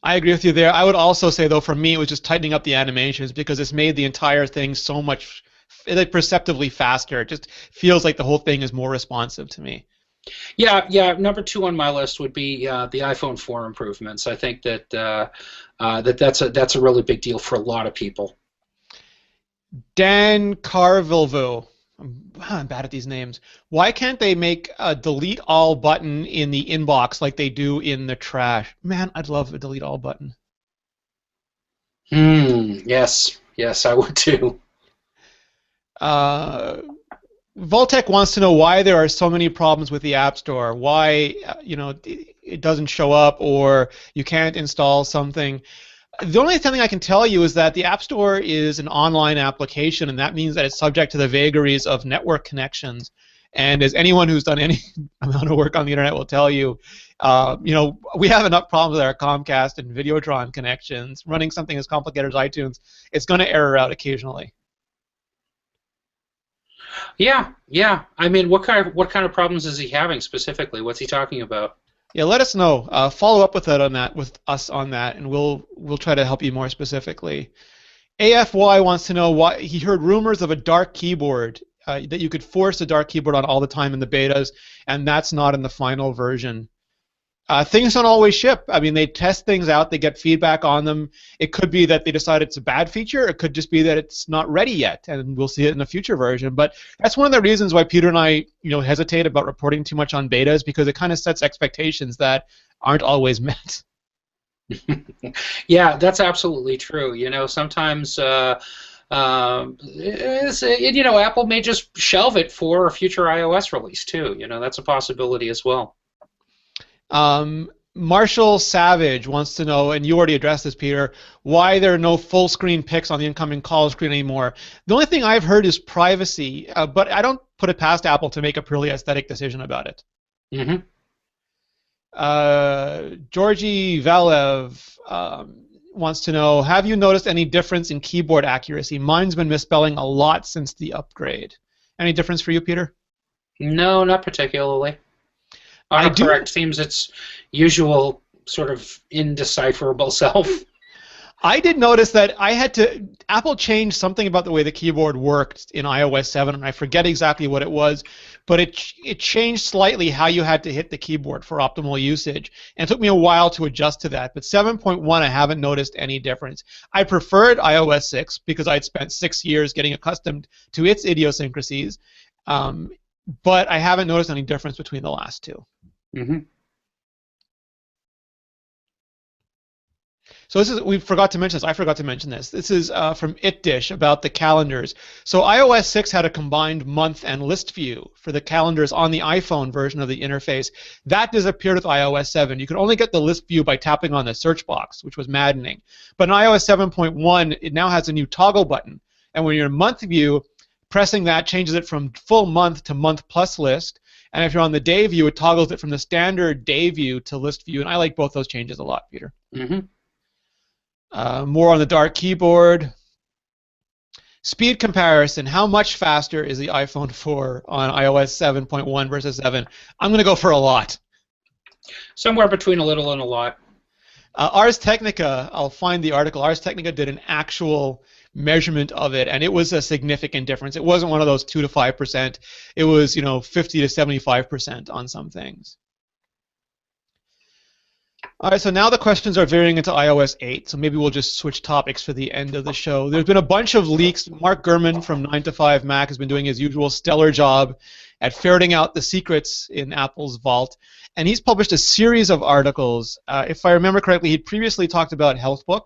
I agree with you there. I would also say, though, for me, it was just tightening up the animations because it's made the entire thing so much perceptibly faster. It just feels like the whole thing is more responsive to me. Yeah. Number 2 on my list would be the iPhone 4 improvements. I think that's a really big deal for a lot of people. Dan Carvilvo. I'm bad at these names. Why can't they make a delete all button in the inbox like they do in the trash? Man, I'd love a delete all button. Yes, I would too. Voltec wants to know why there are so many problems with the App Store. Why it doesn't show up or you can't install something. The only thing I can tell you is that the App Store is an online application, and that means that it's subject to the vagaries of network connections. And as anyone who's done any amount of work on the internet will tell you, we have enough problems with our Comcast and Videotron connections. Running something as complicated as iTunes, it's going to error out occasionally. Yeah. I mean, what kind of problems is he having specifically? What's he talking about? Yeah, let us know. Follow up with us on that, and we'll try to help you more specifically. AFY wants to know why he heard rumors of a dark keyboard, that you could force a dark keyboard on all the time in the betas, and that's not in the final version. Things don't always ship. I mean, they test things out, they get feedback on them. It could be that they decide it's a bad feature. It could just be that it's not ready yet, and we'll see it in a future version. But that's one of the reasons why Peter and I, hesitate about reporting too much on betas, because it kind of sets expectations that aren't always met. Yeah, that's absolutely true. Sometimes Apple may just shelve it for a future iOS release too. That's a possibility as well. Marshall Savage wants to know, and you already addressed this, Peter, why there are no full screen pics on the incoming call screen anymore. The only thing I've heard is privacy, but I don't put it past Apple to make a purely aesthetic decision about it. Mm-hmm. Georgi Valev wants to know, have you noticed any difference in keyboard accuracy? Mine's been misspelling a lot since the upgrade. Any difference for you, Peter? No, not particularly. Autocorrect seems its usual sort of indecipherable self. I did notice that Apple changed something about the way the keyboard worked in iOS 7, and I forget exactly what it was, but it changed slightly how you had to hit the keyboard for optimal usage, and it took me a while to adjust to that. But 7.1, I haven't noticed any difference. I preferred iOS 6 because I'd spent 6 years getting accustomed to its idiosyncrasies, but I haven't noticed any difference between the last two. Mm-hmm. So we forgot to mention this. I forgot to mention this. This is from ItDish about the calendars. So iOS 6 had a combined month and list view for the calendars on the iPhone version of the interface. That disappeared with iOS 7. You could only get the list view by tapping on the search box, which was maddening. But in iOS 7.1, it now has a new toggle button. And when you're in month view, pressing that changes it from full month to month plus list. And if you're on the day view, it toggles it from the standard day view to list view. And I like both those changes a lot, Peter. Mm-hmm. More on the dark keyboard. Speed comparison. How much faster is the iPhone 4 on iOS 7.1 versus 7? I'm going to go for a lot. Somewhere between a little and a lot. Ars Technica, I'll find the article. Ars Technica did an actual measurement of it, and it was a significant difference. It wasn't one of those 2 to 5%. It was, 50 to 75% on some things. All right, so now the questions are veering into iOS 8, so maybe we'll just switch topics for the end of the show. There's been a bunch of leaks. Mark Gurman from 9 to 5 Mac has been doing his usual stellar job at ferreting out the secrets in Apple's vault, and he's published a series of articles. If I remember correctly, he'd previously talked about HealthBook.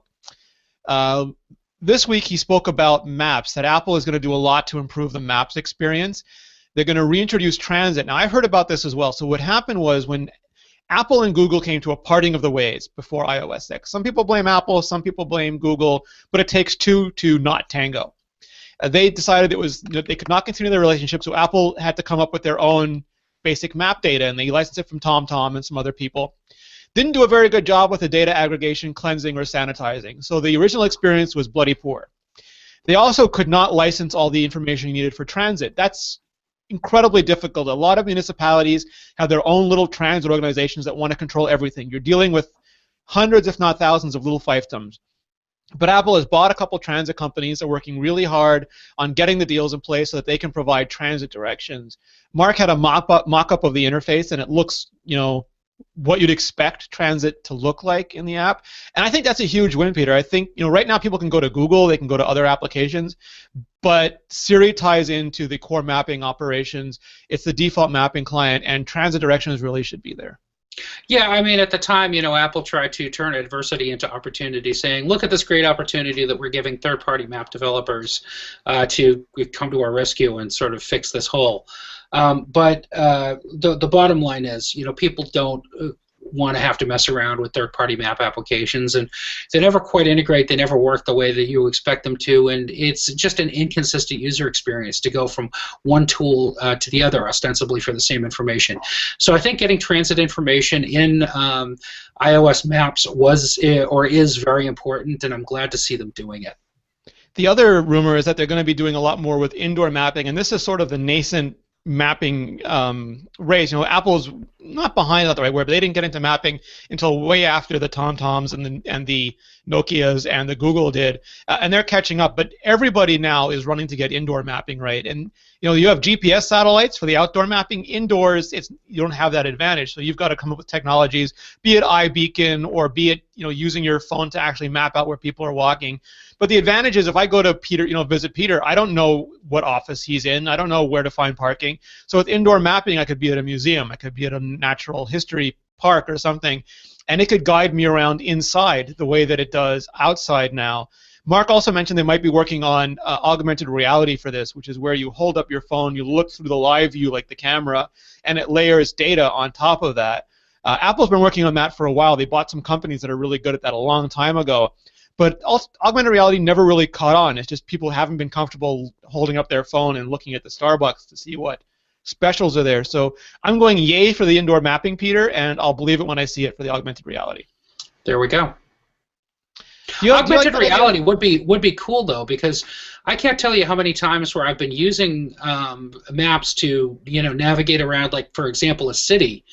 This week he spoke about Maps, that Apple is going to do a lot to improve the Maps experience. They're going to reintroduce Transit. Now, I've heard about this as well. So what happened was when Apple and Google came to a parting of the ways before iOS 6. Some people blame Apple, some people blame Google, but it takes two to not tango. they decided they could not continue their relationship, so Apple had to come up with their own basic map data, and they licensed it from TomTom and some other people. Didn't do a very good job with the data aggregation, cleansing, or sanitizing, so the original experience was bloody poor. They also could not license all the information you needed for transit. That's incredibly difficult. A lot of municipalities have their own little transit organizations that want to control everything. You're dealing with hundreds, if not thousands, of little fiefdoms. But Apple has bought a couple transit companies that are working really hard on getting the deals in place so that they can provide transit directions. Mark had a mock-up of the interface, and it looks, what you'd expect transit to look like in the app. And I think that's a huge win, Peter. I think, right now people can go to Google, they can go to other applications, but Siri ties into the core mapping operations. It's the default mapping client, and transit directions really should be there. Yeah, I mean, at the time, Apple tried to turn adversity into opportunity, saying, look at this great opportunity that we're giving third-party map developers to come to our rescue and sort of fix this hole. But the bottom line is, people don't want to have to mess around with third-party map applications, and they never quite integrate, they never work the way that you expect them to, and it's just an inconsistent user experience to go from one tool to the other, ostensibly for the same information. So I think getting transit information in iOS maps was or is very important, and I'm glad to see them doing it. The other rumor is that they're going to be doing a lot more with indoor mapping, and this is sort of the nascent mapping race. Apple's not behind, not the right word, but they didn't get into mapping until way after the TomToms and the Nokias and the Google did, and they're catching up. But everybody now is running to get indoor mapping right. And you have GPS satellites for the outdoor mapping. Indoors, you don't have that advantage. So you've got to come up with technologies, be it iBeacon or be it using your phone to actually map out where people are walking. But the advantage is if I go to Peter, visit Peter, I don't know what office he's in. I don't know where to find parking. So with indoor mapping, I could be at a museum. I could be at a natural history park or something, and it could guide me around inside the way that it does outside now. Mark also mentioned they might be working on augmented reality for this, which is where you hold up your phone, you look through the live view like the camera, and it layers data on top of that. Apple's been working on that for a while. They bought some companies that are really good at that a long time ago. But augmented reality never really caught on. It's just people haven't been comfortable holding up their phone and looking at the Starbucks to see what specials are there. So I'm going yay for the indoor mapping, Peter, and I'll believe it when I see it for the augmented reality. There we go. Augmented reality would be cool though, because I can't tell you how many times where I've been using maps to navigate around, like for example a city,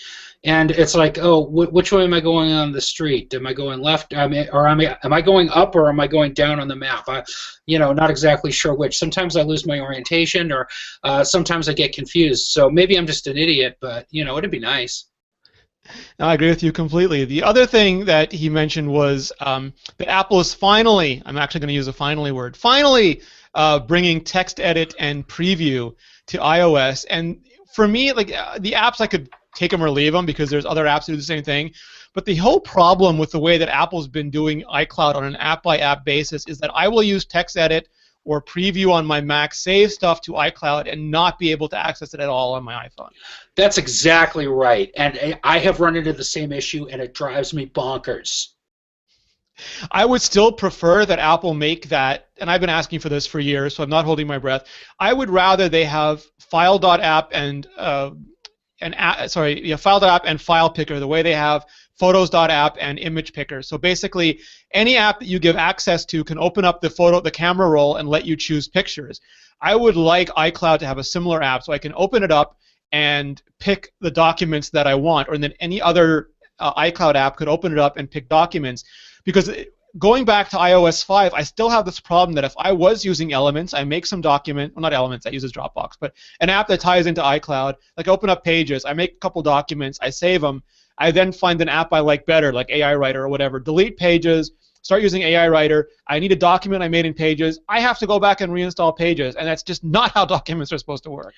and it's like, oh, which way am I going on the street? Am I going left? Am I going up or am I going down on the map? Not exactly sure which. Sometimes I lose my orientation, or sometimes I get confused. So maybe I'm just an idiot, but it'd be nice. No, I agree with you completely. The other thing that he mentioned was that Apple is finally, I'm actually going to use a finally word, finally bringing TextEdit and Preview to iOS. And for me, like the apps, I could take them or leave them because there's other apps that do the same thing. But the whole problem with the way that Apple's been doing iCloud on an app-by-app basis is that I will use TextEdit or Preview on my Mac, save stuff to iCloud, and not be able to access it at all on my iPhone. That's exactly right. And I have run into the same issue, and it drives me bonkers. I would still prefer that Apple make that, and I've been asking for this for years, so I'm not holding my breath. I would rather they have file.app and file.app and file picker the way they have photos.app and image picker. So basically, any app that you give access to can open up the camera roll and let you choose pictures. I would like iCloud to have a similar app so I can open it up and pick the documents that I want, or then any other iCloud app could open it up and pick documents. Because going back to iOS 5, I still have this problem that if I was using Elements, I make some document, well, not Elements, that uses Dropbox, but an app that ties into iCloud, like open up Pages, I make a couple documents, I save them, I then find an app I like better, like AI Writer or whatever, delete Pages, start using AI Writer, I need a document I made in Pages, I have to go back and reinstall Pages, and that's just not how documents are supposed to work.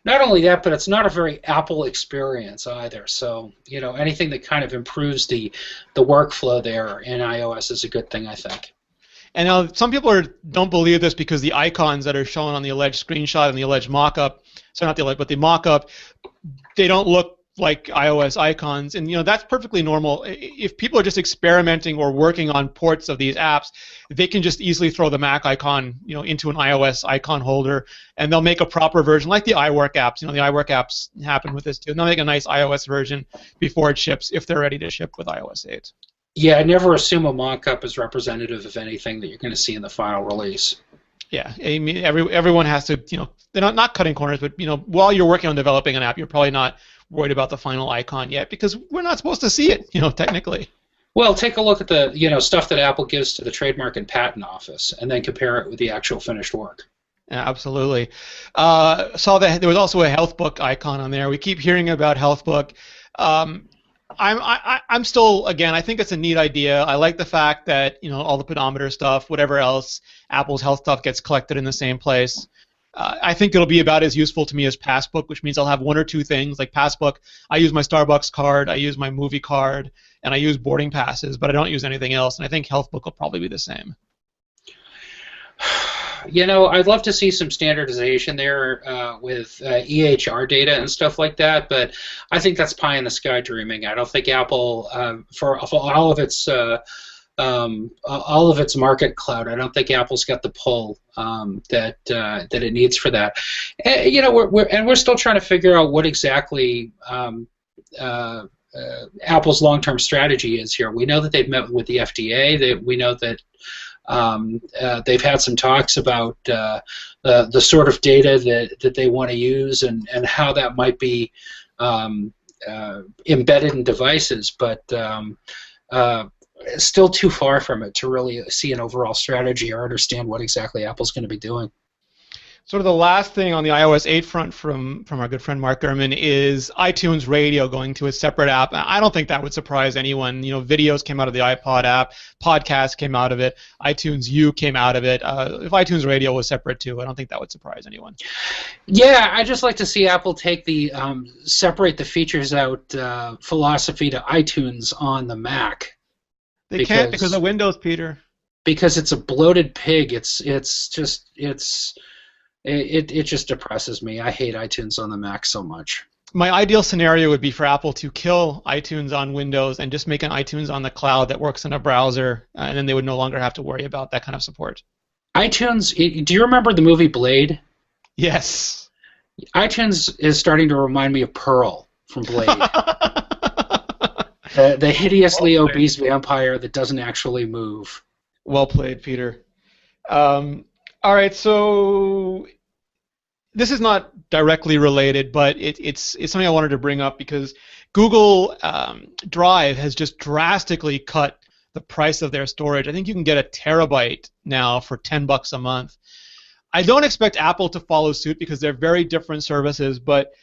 Not only that, but it's not a very Apple experience either. So, anything that kind of improves the workflow there in iOS is a good thing, I think. And now some people don't believe this because the icons that are shown on the alleged screenshot and the alleged mock-up, sorry, not the alleged, but the mock-up, they don't look like iOS icons, and that's perfectly normal. If people are just experimenting or working on ports of these apps, they can just easily throw the Mac icon into an iOS icon holder, and they'll make a proper version, like the iWork apps. The iWork apps happen with this too. And they'll make a nice iOS version before it ships, if they're ready to ship with iOS 8. Yeah, never assume a mock-up is representative of anything that you're going to see in the final release. Yeah, I mean, everyone has to, they're not cutting corners, but while you're working on developing an app, you're probably not worried about the final icon yet, because we're not supposed to see it, technically. Well, take a look at the stuff that Apple gives to the Trademark and Patent Office, and then compare it with the actual finished work. Yeah, absolutely. Saw that there was also a HealthBook icon on there. We keep hearing about HealthBook. I'm still, again, I think it's a neat idea. I like the fact that all the pedometer stuff, whatever else, Apple's health stuff gets collected in the same place. I think it'll be about as useful to me as Passbook, which means I'll have one or two things. Like Passbook, I use my Starbucks card, I use my movie card, and I use boarding passes, but I don't use anything else. And I think HealthBook will probably be the same. I'd love to see some standardization there with EHR data and stuff like that, but I think that's pie in the sky dreaming. I don't think Apple, for all of its market clout, I don't think Apple's got the pull that it needs for that. We're still trying to figure out what exactly Apple's long-term strategy is here. We know that they've met with the FDA. We know that they've had some talks about the sort of data that they want to use and how that might be embedded in devices, but still too far from it to really see an overall strategy or understand what exactly Apple's going to be doing. Sort of the last thing on the iOS 8 front from our good friend Mark Gurman is iTunes Radio going to a separate app. I don't think that would surprise anyone. Videos came out of the iPod app, podcasts came out of it, iTunes U came out of it. If iTunes Radio was separate too, I don't think that would surprise anyone. Yeah, I just like to see Apple take the separate the features out philosophy to iTunes on the Mac. They can't because of Windows, Peter. Because it's a bloated pig. It just depresses me. I hate iTunes on the Mac so much. My ideal scenario would be for Apple to kill iTunes on Windows and just make an iTunes on the cloud that works in a browser, and then they would no longer have to worry about that kind of support. iTunes, do you remember the movie Blade? Yes. iTunes is starting to remind me of Pearl from Blade. The hideously obese vampire that doesn't actually move. Well played, Peter. All right, so this is not directly related, but it's something I wanted to bring up because Google Drive has just drastically cut the price of their storage. I think you can get a terabyte now for $10 a month. I don't expect Apple to follow suit because they're very different services, but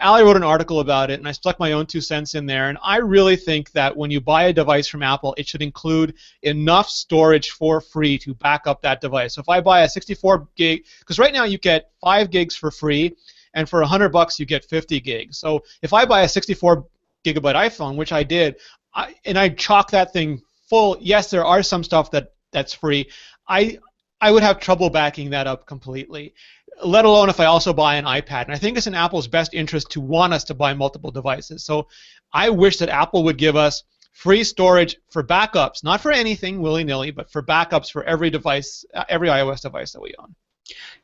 Ali wrote an article about it, and I stuck my own 2 cents in there, and I really think that when you buy a device from Apple, it should include enough storage for free to back up that device. So if I buy a 64 gig, because right now you get 5 gigs for free, and for $100 you get 50 gigs. So if I buy a 64 gigabyte iPhone, which I did, and I chalk that thing full, yes, there are some stuff that's free, I would have trouble backing that up completely, let alone if I also buy an iPad. And I think it's in Apple's best interest to want us to buy multiple devices. So I wish that Apple would give us free storage for backups, not for anything willy-nilly, but for backups for every device, every iOS device that we own.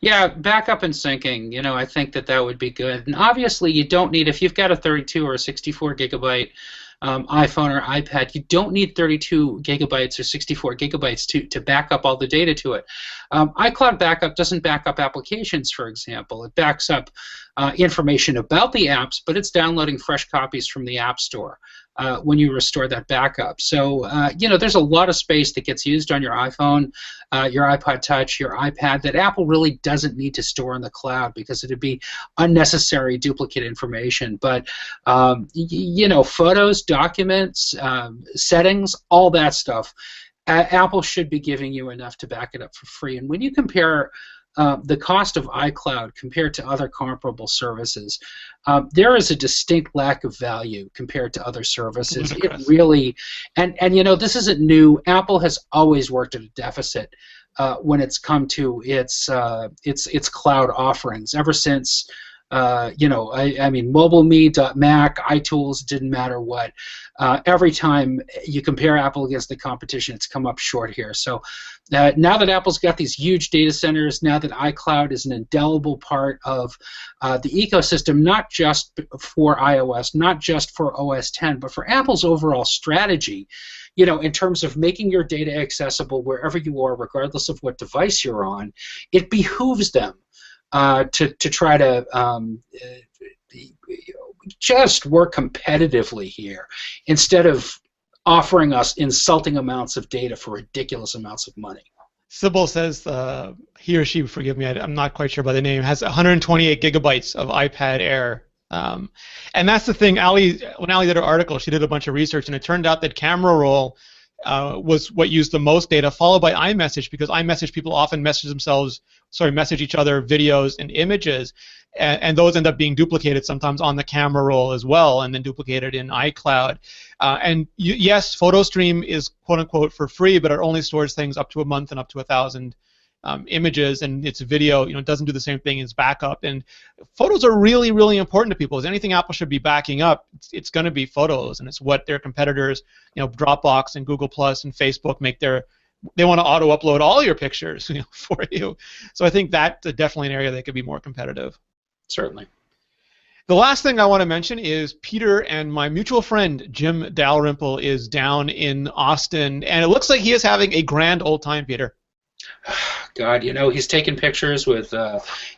Yeah, backup and syncing, I think that would be good. And obviously you don't need, if you've got a 32 or a 64 gigabyte iPhone or iPad, you don't need 32 gigabytes or 64 gigabytes to back up all the data to it. iCloud Backup doesn't back up applications, for example. It backs up information about the apps, but it's downloading fresh copies from the App Store when you restore that backup. So, there's a lot of space that gets used on your iPhone, your iPod Touch, your iPad that Apple really doesn't need to store in the cloud because it would be unnecessary duplicate information. But, photos, documents, settings, all that stuff, Apple should be giving you enough to back it up for free. And when you compare the cost of iCloud compared to other comparable services, there is a distinct lack of value compared to other services. It really, and this isn't new. Apple has always worked at a deficit when it's come to its cloud offerings. Ever since I mean, MobileMe.Mac, iTools, didn't matter what. Every time you compare Apple against the competition, it's come up short here. So now that Apple's got these huge data centers, now that iCloud is an indelible part of the ecosystem, not just for iOS, not just for OS X, but for Apple's overall strategy, in terms of making your data accessible wherever you are, regardless of what device you're on, it behooves them to try to just work competitively here instead of offering us insulting amounts of data for ridiculous amounts of money. Sybil says he or she, forgive me, I'm not quite sure by the name, has 128 gigabytes of iPad Air. And that's the thing. When Ali did her article, she did a bunch of research, and it turned out that camera roll was what used the most data, followed by iMessage, because iMessage people often message each other videos and images, and those end up being duplicated sometimes on the camera roll as well, and then duplicated in iCloud. Yes, PhotoStream is quote unquote for free, but it only stores things up to a month and up to 1,000 images, and it's video. It doesn't do the same thing as backup. And photos are really, really important to people. As anything Apple should be backing up, it's going to be photos, and it's what their competitors, Dropbox and Google Plus and Facebook they want to auto-upload all your pictures for you. So I think that's definitely an area they could be more competitive. Certainly. The last thing I want to mention is Peter and my mutual friend Jim Dalrymple is down in Austin, and it looks like he is having a grand old time, Peter. God, he's taking pictures with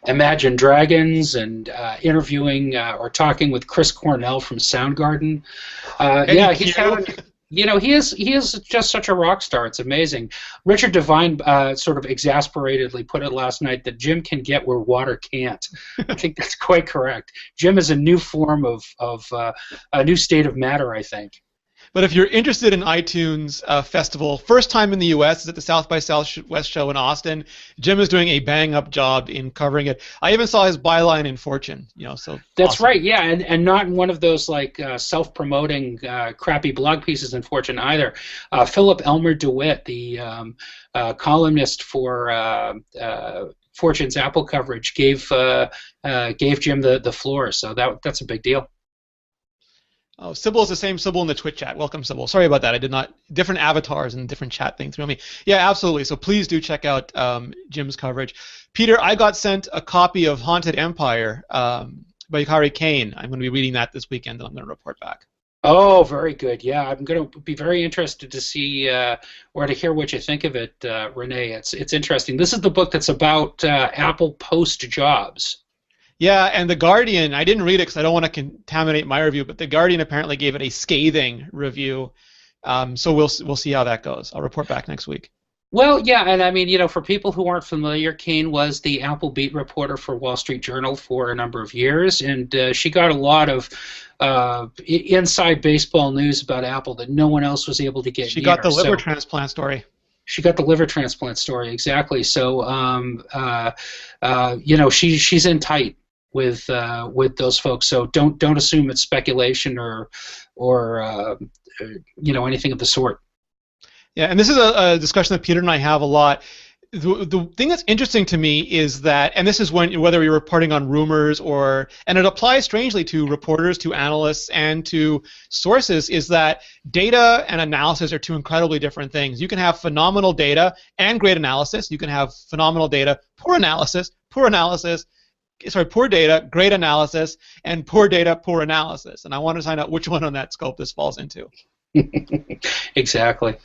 Imagine Dragons and interviewing or talking with Chris Cornell from Soundgarden. He's having... he is just such a rock star. It's amazing. Richard Devine sort of exasperatedly put it last night that Jim can get where water can't. I think that's quite correct. Jim is a new form of a new state of matter, I think. But if you're interested in iTunes Festival, first time in the U.S. is at the South by Southwest show in Austin. Jim is doing a bang-up job in covering it. I even saw his byline in Fortune. So that's awesome. Right, yeah, and not in one of those self-promoting crappy blog pieces in Fortune either. Philip Elmer DeWitt, the columnist for Fortune's Apple coverage, gave Jim the floor. So that's a big deal. Oh, Sybil is the same Sybil in the Twitch chat. Welcome, Sybil. Sorry about that. I did not... Different avatars and different chat things through me. Yeah, absolutely. So please do check out Jim's coverage. Peter, I got sent a copy of Haunted Empire by Yukari Kane. I'm going to be reading that this weekend, and I'm going to report back. Oh, very good. Yeah, I'm going to be very interested to see or to hear what you think of it, Rene. It's interesting. This is the book that's about Apple post-jobs. Yeah, and The Guardian, I didn't read it because I don't want to contaminate my review, but The Guardian apparently gave it a scathing review. So we'll see how that goes. I'll report back next week. Well, yeah, and I mean, for people who aren't familiar, Kane was the Apple beat reporter for Wall Street Journal for a number of years, and she got a lot of inside baseball news about Apple that no one else was able to get. She got the liver transplant story. She got the liver transplant story, exactly. So, she's in tight with those folks. So don't assume it's speculation or anything of the sort. Yeah, and this is a discussion that Peter and I have a lot. The thing that's interesting to me is that, and this is whether you're reporting on rumors and it applies strangely to reporters, to analysts, and to sources, is that data and analysis are two incredibly different things. You can have phenomenal data and great analysis. You can have phenomenal data, poor data, great analysis, and poor data, poor analysis. And I want to find out which one on that scope this falls into. Exactly.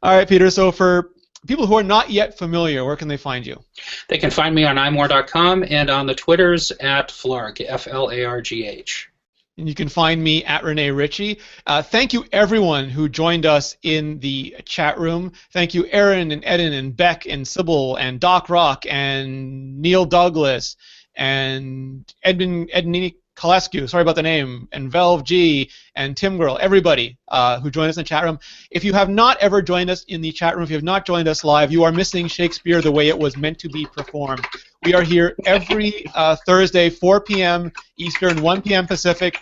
All right, Peter, so for people who are not yet familiar, where can they find you? They can find me on iMore.com and on the Twitters at Flarg, F-L-A-R-G-H. And you can find me at Rene Ritchie. Thank you, everyone who joined us in the chat room. Thank you, Aaron and Eden and Beck and Sybil and Doc Rock and Neil Douglas and Ednini Kalescu, sorry about the name, and Velv G, and Tim Girl, everybody who joined us in the chat room. If you have not ever joined us in the chat room, if you have not joined us live, you are missing Shakespeare the way it was meant to be performed. We are here every Thursday, 4 p.m. Eastern, 1 p.m. Pacific.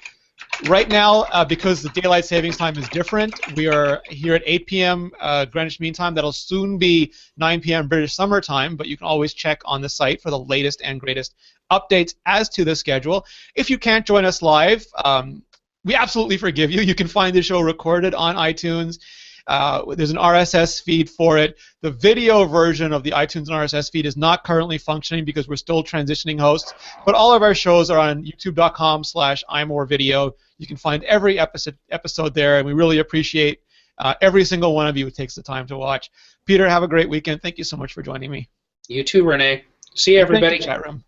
Right now, because the daylight savings time is different, we are here at 8 p.m. Greenwich Mean Time. That'll soon be 9 p.m. British Summer Time, but you can always check on the site for the latest and greatest updates as to the schedule. If you can't join us live, we absolutely forgive you. You can find the show recorded on iTunes. There's an RSS feed for it. The video version of the iTunes and RSS feed is not currently functioning because we're still transitioning hosts, but all of our shows are on youtube.com/iMoreVideo. You can find every episode there, and we really appreciate every single one of you who takes the time to watch. Peter, have a great weekend. Thank you so much for joining me. You too, Rene. See you, everybody. Thank you, chat room.